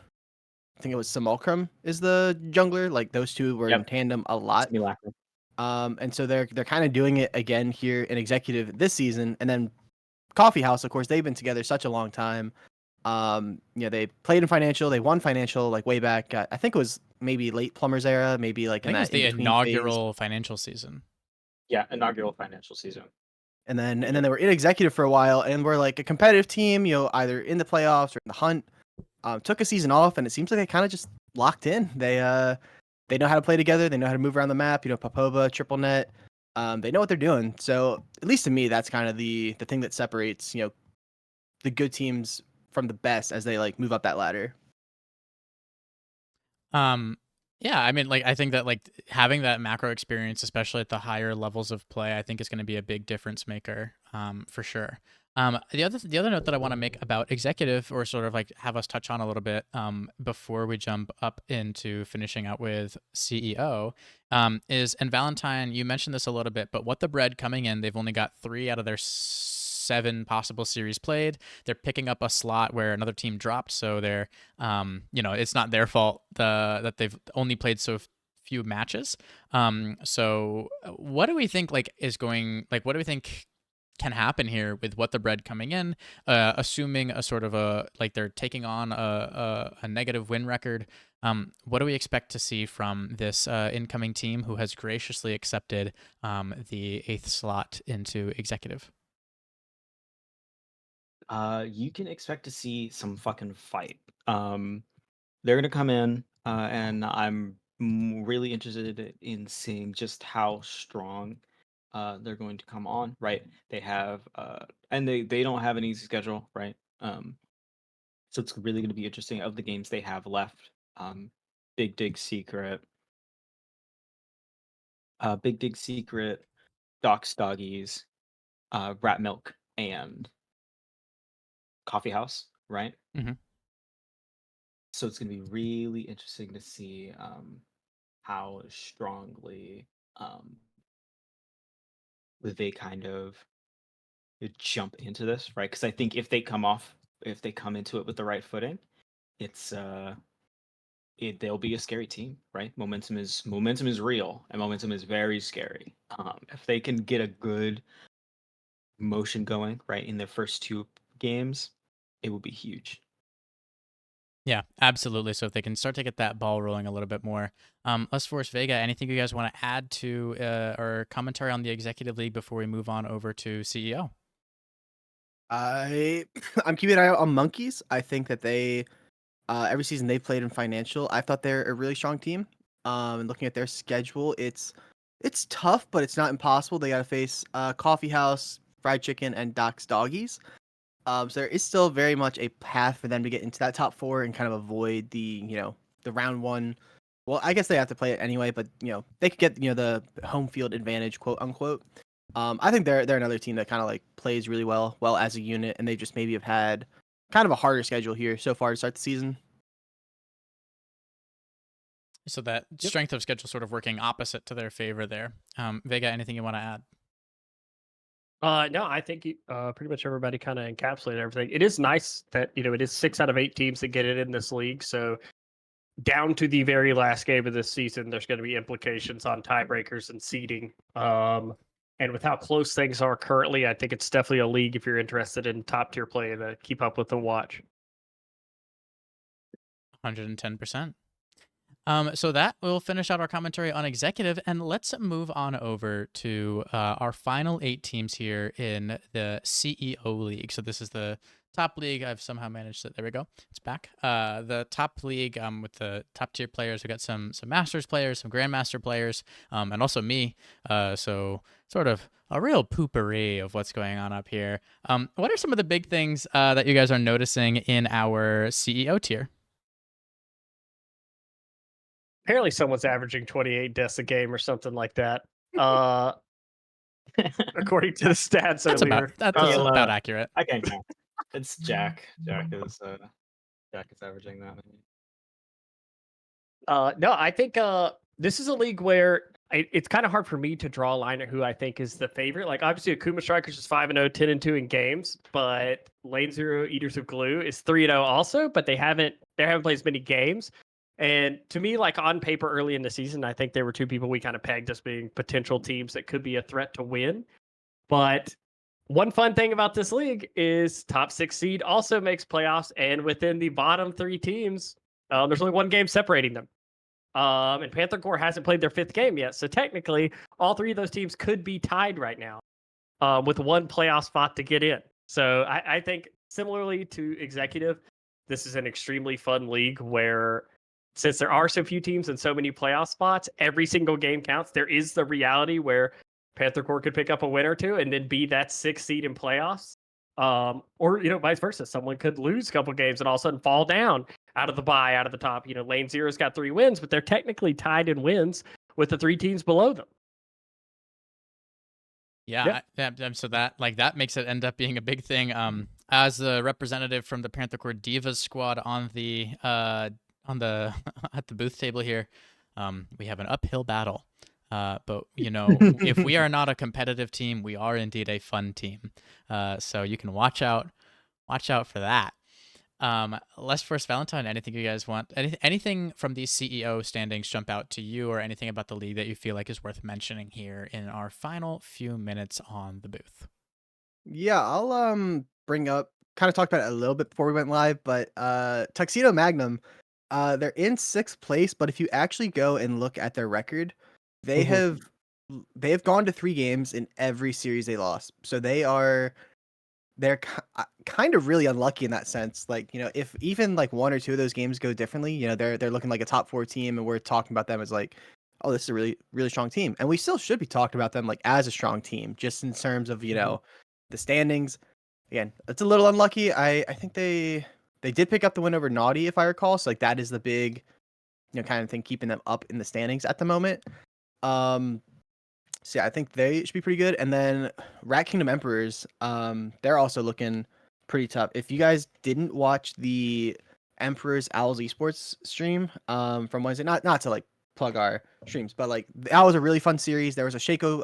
I think it was Simulcrum is the jungler. Like those two were in Yep. tandem a lot. Simulacrum. And so they're kind of doing it again here in executive this season. And then Coffee House, of course, they've been together such a long time. They played in financial, they won financial like way back. I think it was maybe late Plumbers era, maybe like I in think it was that in the between phase. inaugural financial season. Yeah, inaugural financial season. And then they were in executive for a while and were like a competitive team, either in the playoffs or in the hunt. Took a season off, and it seems like they kind of just locked in. They know how to play together. They know how to move around the map. Popova, triple net. They know what they're doing. So at least to me, that's kind of the thing that separates the good teams from the best as they like move up that ladder. Um, yeah, I mean, like, I think that like having that macro experience, especially at the higher levels of play, I think is going to be a big difference maker, for sure. The other note that I want to make about executive, or sort of like have us touch on a little bit, before we jump up into finishing out with CEO, is, and Valentine, you mentioned this a little bit, but what the bread coming in, they've only got 3 out of their 7 possible series played. They're picking up a slot where another team dropped, so they're it's not their fault that they've only played so few matches. So what do we think what do we think can happen here with what the bread coming in, assuming a sort of a like they're taking on a negative win record. What do we expect to see from this incoming team who has graciously accepted the 8th slot into executive? You can expect to see some fucking fight. They're gonna come in. and I'm really interested in seeing just how strong they're going to come on. Right, they have and they don't have an easy schedule, right? So it's really going to be interesting of the games they have left. Um, Big Dig Secret, Big Dig Secret, Doc's Doggies, Rat Milk, and Coffee House, right? Mm-hmm. So it's going to be really interesting to see how strongly they kind of jump into this, right? Because I think if they come into it with the right footing, it's they'll be a scary team, right? Momentum is real, and momentum is very scary. If they can get a good motion going, right, in their first two games, it will be huge. Yeah, absolutely. So if they can start to get that ball rolling a little bit more. Let's Force Vega, anything you guys want to add to or commentary on the Executive League before we move on over to CEO? I'm keeping an eye out on Monkeys. I think that they every season they've played in financial, I thought they're a really strong team. And looking at their schedule, it's tough, but it's not impossible. They got to face Coffee House, Fried Chicken, and Doc's Doggies. So there is still very much a path for them to get into that top four and kind of avoid the round one. Well, I guess they have to play it anyway, but they could get the home field advantage, quote unquote. I think they're another team that kind of like plays really well as a unit, and they just maybe have had kind of a harder schedule here so far to start the season. So that Yep. strength of schedule sort of working opposite to their favor there. Vega, anything you want to add? No, I think pretty much everybody kind of encapsulated everything. It is nice that it is 6 out of 8 teams that get it in this league. So down to the very last game of this season, there's going to be implications on tiebreakers and seeding. And with how close things are currently, I think it's definitely a league if you're interested in top tier play to keep up with and watch. 110%. So that will finish out our commentary on Executive, and let's move on over to our final 8 teams here in the CEO League. So this is the top league. I've somehow managed to, there we go, it's back. The top league with the top tier players. We got some Masters players, some Grandmaster players, and also me. So sort of a real poopery of what's going on up here. What are some of the big things that you guys are noticing in our CEO tier? Apparently, someone's averaging 28 deaths a game or something like that. According to the stats That's earlier. that's Well, about accurate. I can't count. It's Jack. Jack is averaging that many. No, I think this is a league where it's kind of hard for me to draw a line at who I think is the favorite. Like, obviously, Akuma Strikers is 5-0, 10-2 in games, but Lane Zero Eaters of Glue is 3-0 also, but they haven't played as many games. And to me, like on paper early in the season, I think there were 2 people we kind of pegged as being potential teams that could be a threat to win. But one fun thing about this league is top 6 seed also makes playoffs, and within the bottom 3 teams, there's only 1 game separating them. And Panther Corps hasn't played their 5th game yet, so technically, all 3 of those teams could be tied right now, with 1 playoff spot to get in. So I think similarly to Executive, this is an extremely fun league where, since there are so few teams and so many playoff spots, every single game counts. There is the reality where Panther Corps could pick up a win or 2 and then be that 6th seed in playoffs. Or vice versa. Someone could lose a couple games and all of a sudden fall down out of the bye, out of the top. Lane Zero's got 3 wins, but they're technically tied in wins with the 3 teams below them. Yeah, so that makes it end up being a big thing. As the representative from the Panther Corps Divas squad on the at the booth table here, we have an uphill battle. But if we are not a competitive team, we are indeed a fun team. So you can watch out for that. Less First Valentine, anything you guys want? Anything from these CEO standings jump out to you, or anything about the league that you feel like is worth mentioning here in our final few minutes on the booth? Yeah, I'll bring up kind of talked about it a little bit before we went live, but Tuxedo Magnum, they're in 6th place, but if you actually go and look at their record, they have gone to 3 games in every series they lost. So they are they're kind of really unlucky in that sense. Like, if even like one or two of those games go differently, they're looking like a top 4 team, and we're talking about them as like, oh, this is a really, really strong team. And we still should be talking about them like as a strong team, just in terms of, the standings. Again, it's a little unlucky. I think they did pick up the win over Naughty, if I recall. So like that is the big, kind of thing keeping them up in the standings at the moment. Um, so yeah, I think they should be pretty good. And then Rat Kingdom Emperors, they're also looking pretty tough. If you guys didn't watch the Emperors Owls Esports stream from Wednesday, not to like plug our streams, but like that was a really fun series. There was a Shaco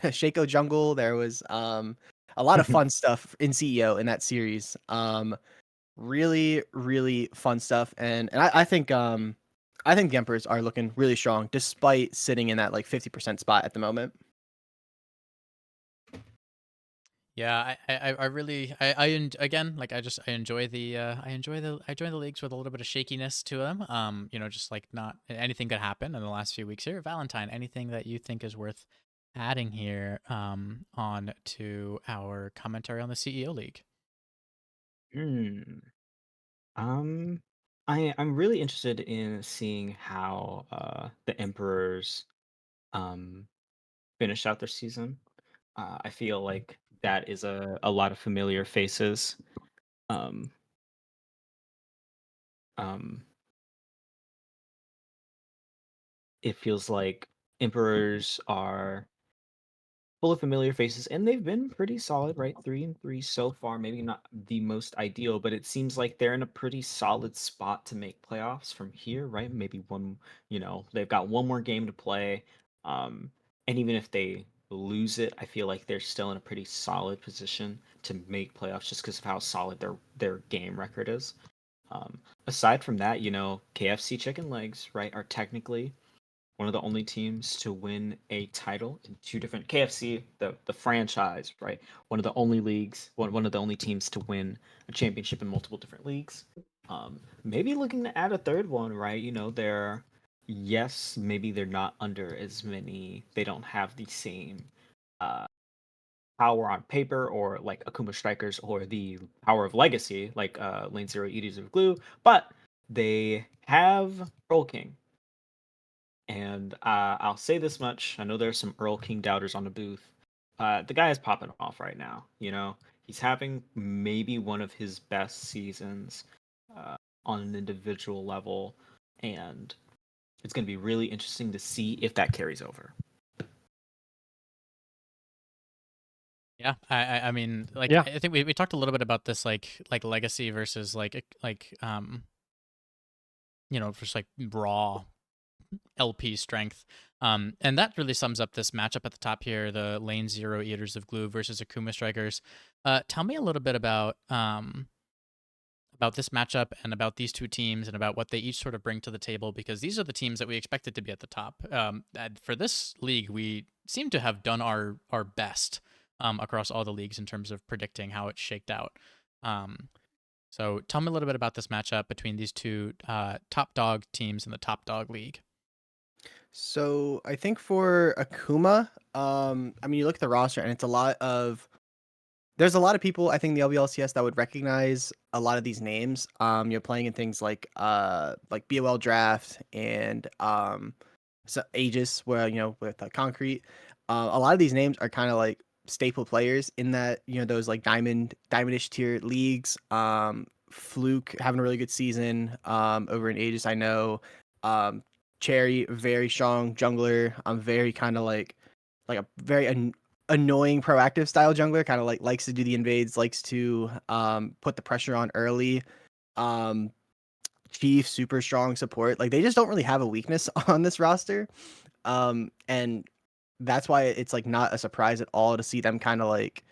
Shaco jungle. There was a lot of fun stuff in CEO in that series. Really, really fun stuff. And I think the Emperors are looking really strong despite sitting in that like 50% spot at the moment. Yeah, I really again, like I enjoy the I enjoy the leagues with a little bit of shakiness to them. Just like not anything could happen in the last few weeks here. Valentine, anything that you think is worth adding here on to our commentary on the CEO League? Hmm. Um, I'm really interested in seeing how the Emperors um finish out their season. I feel like that is a lot of familiar faces. Um, um, it feels like Emperors are full of familiar faces, and they've been pretty solid, right? 3-3 so far. Maybe not the most ideal, but it seems like they're in a pretty solid spot to make playoffs from here, right? Maybe one, they've got one more game to play. Um, and even if they lose it, I feel like they're still in a pretty solid position to make playoffs just because of how solid their game record is. Aside from that, KFC chicken legs, right, are technically one of the only teams to win a title in two different KFC, the franchise, right? One of the only teams to win a championship in multiple different leagues. Maybe looking to add a third one, right? Yes, maybe they're not under as many. They don't have the same uh, power on paper or like Akuma Strikers or the power of legacy like Lane Zero Edis of Glue, but they have Pearl King, and I'll say this much: I know there's some Earl King doubters on the booth. The guy is popping off right now. He's having maybe one of his best seasons uh, on an individual level, and it's going to be really interesting to see if that carries over. Yeah, I mean, like Yeah. I think we talked a little bit about this, like legacy versus just like raw LP strength. And that really sums up this matchup at the top here, the Lane Zero Eaters of Glue versus Akuma Strikers. Tell me a little bit about this matchup and about these two teams and about what they each sort of bring to the table, because these are the teams that we expected to be at the top. And for this league, we seem to have done our best across all the leagues in terms of predicting how it shaked out. So tell me a little bit about this matchup between these two top dog teams in the top dog league. So I think for Akuma, I mean, you look at the roster and it's there's a lot of people I think in the LBLCS that would recognize a lot of these names. You're playing in things like BOL draft and so Aegis, where with Concrete. A lot of these names are kind of like staple players in that those like diamondish tier leagues. Fluke having a really good season over in Aegis, I know. Um, Cherry, very strong jungler. I'm very kind of like a very annoying proactive style jungler, kind of like likes to do the invades, likes to put the pressure on early. Um, Chief, super strong support. Like they just don't really have a weakness on this roster. And that's why it's like not a surprise at all to see them kind of like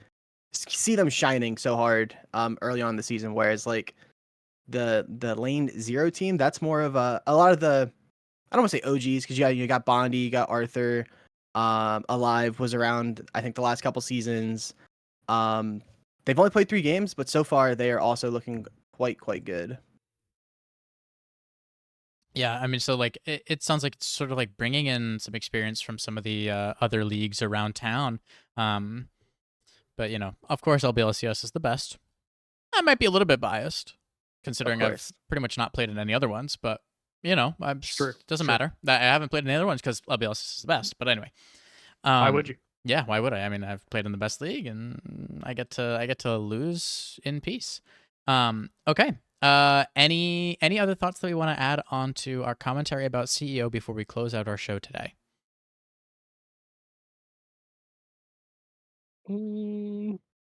see them shining so hard early on in the season. Whereas like the lane zero team, that's more of a lot of the, I don't want to say OGs, because you got Bondi, you got Arthur. Alive was around, I think, the last couple seasons. Um, they've only played 3 games, but so far they are also looking quite good. Yeah, I mean, so like it sounds like it's sort of like bringing in some experience from some of the other leagues around town. Um, But of course, LBLCS is the best. I might be a little bit biased, considering I've course. pretty much not played in any other ones. But True, doesn't true. matter. I haven't played in any other ones because LBLCS is the best. But anyway, Why would you? Yeah, why would I? I mean, I've played in the best league, and I get to lose in peace. Okay. Any other thoughts that we want to add on to our commentary about CEO before we close out our show today?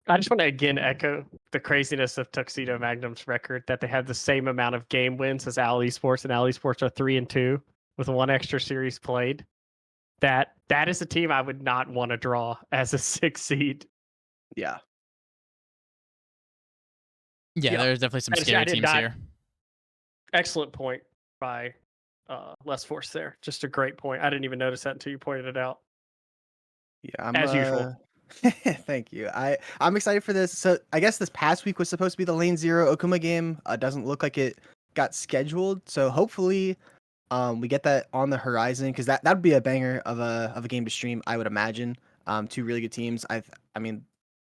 I just want to again echo the craziness of Tuxedo Magnum's record that they have the same amount of game wins as Al Esports, and Al Esports are 3-2 with one extra series played. That is a team I would not want to draw as a 6 seed. Yeah. Yeah, Yeah. there's definitely some I scary did teams not- here. Excellent point by Less Force there. Just a great point. I didn't even notice that until you pointed it out. Yeah, I'm As usual. Thank you. I'm excited for this. So I guess this past week was supposed to be the Lane Zero Okuma game. Doesn't look like it got scheduled. So hopefully, we get that on the horizon because that'd be a banger of a game to stream. I would imagine. Two really good teams. I mean,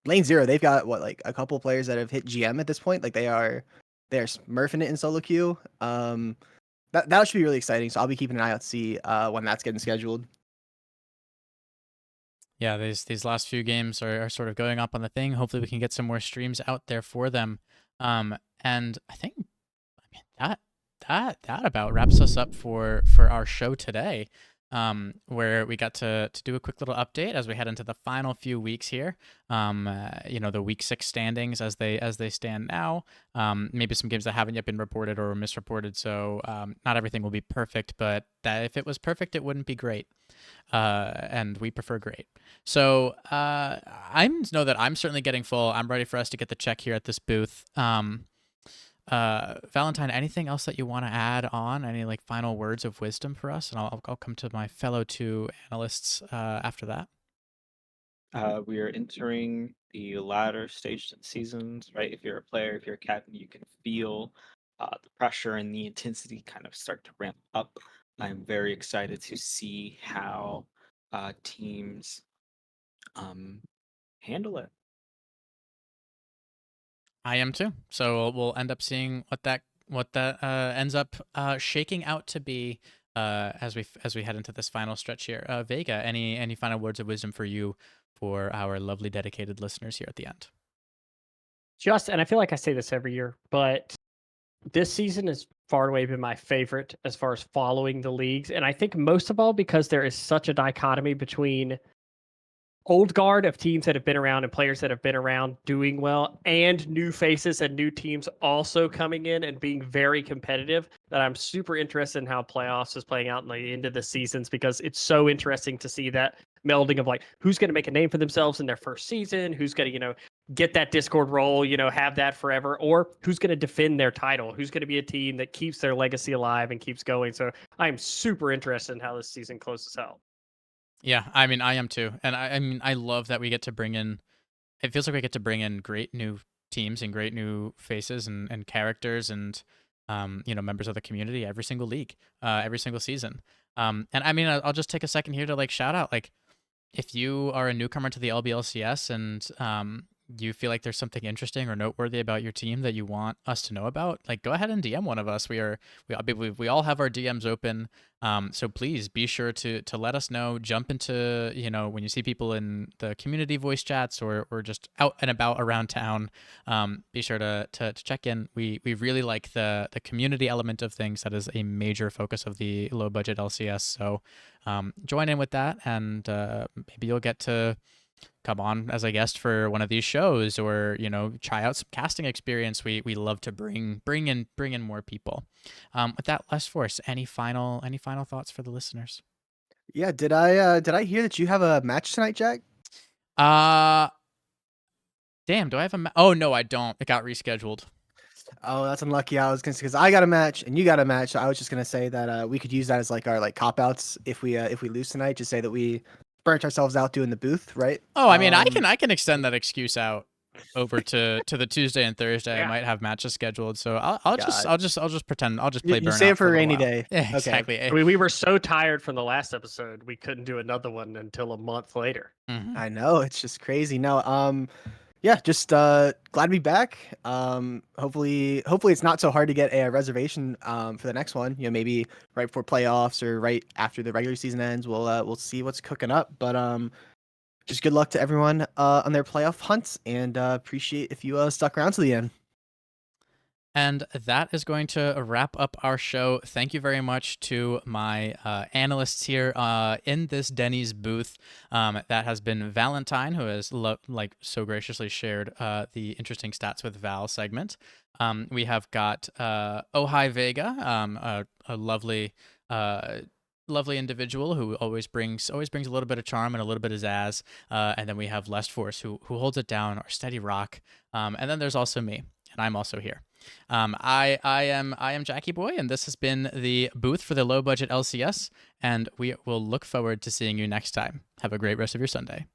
Lane Zero. They've got what, like a couple players that have hit GM at this point. Like they're smurfing it in solo queue. That should be really exciting. So I'll be keeping an eye out to see when that's getting scheduled. Yeah, these last few games are sort of going up on the thing. Hopefully, we can get some more streams out there for them. And I think, that about wraps us up for our show today. Where we got to do a quick little update as we head into the final few weeks here. The week 6 standings as they stand now. Maybe some games that haven't yet been reported or misreported. So not everything will be perfect, but if it was perfect, it wouldn't be great. And we prefer great. So I know that I'm certainly getting full. I'm ready for us to get the check here at this booth. Valentine, anything else that you want to add on? Any final words of wisdom for us? And I'll come to my fellow 2 analysts after that. We are entering the latter stage of the seasons, right? If you're a player, if you're a captain, you can feel the pressure and the intensity kind of start to ramp up. I'm very excited to see how teams handle it. I am too. So we'll end up seeing what that ends up shaking out to be as we head into this final stretch here. Vega, any final words of wisdom for you for our lovely dedicated listeners here at the end? And I feel like I say this every year, but this season has far and away been my favorite as far as following the leagues. And I think most of all because there is such a dichotomy between old guard of teams that have been around and players that have been around doing well and new faces and new teams also coming in and being very competitive, that I'm super interested in how playoffs is playing out in the end of the seasons, because it's so interesting to see that melding of who's going to make a name for themselves in their first season, who's going to, get that Discord role, have that forever, or who's going to defend their title, who's going to be a team that keeps their legacy alive and keeps going. So I'm super interested in how this season closes out. Yeah, I mean, I am too. And I love that we get to bring in, it feels like we get to bring in great new teams and great new faces and characters and, members of the community every single league, every single season. And I mean, I'll just take a second here to shout out, if you are a newcomer to the LBLCS and you feel like there's something interesting or noteworthy about your team that you want us to know about, go ahead and DM one of us. We all have our DMs open. So please be sure to let us know. Jump into, when you see people in the community voice chats or just out and about around town, be sure to check in. We really like the community element of things. That is a major focus of the low budget LCS. So join in with that, and maybe you'll get to come on as a guest for one of these shows, or try out some casting experience. We love to bring in more people. With that, Less Force, any final thoughts for the listeners? Yeah, did I hear that you have a match tonight, Jack? Damn, do I have a oh no, I don't. It got rescheduled. Oh, that's unlucky. I was gonna because I got a match and you got a match. So I was just gonna say that we could use that as our cop outs if we lose tonight. Just say that we burnt ourselves out doing the booth, right? Oh, I mean, I can extend that excuse out. over to the Tuesday and Thursday. I Yeah. might have matches scheduled, so I'll just pretend I'll just play You Burnout save it for a little rainy while. day. Yeah, Okay. exactly. I mean, we were so tired from the last episode, we couldn't do another one until a month later. Mhm. I know, it's just crazy. No, yeah, just glad to be back. Hopefully it's not so hard to get a reservation for the next one. You know, maybe right before playoffs or right after the regular season ends. We'll see what's cooking up. But just good luck to everyone on their playoff hunts, and appreciate if you stuck around to the end. And that is going to wrap up our show. Thank you very much to my analysts here in this Denny's booth. That has been Valentine, who has so graciously shared the interesting stats with Val segment. We have got Ojai Vega, a lovely individual who always brings a little bit of charm and a little bit of zazz. And then we have Lest Force, who holds it down, our steady rock. And then there's also me, and I'm also here. I am Jackie Boy, and this has been the booth for the low budget LCS, and we will look forward to seeing you next time. Have a great rest of your Sunday.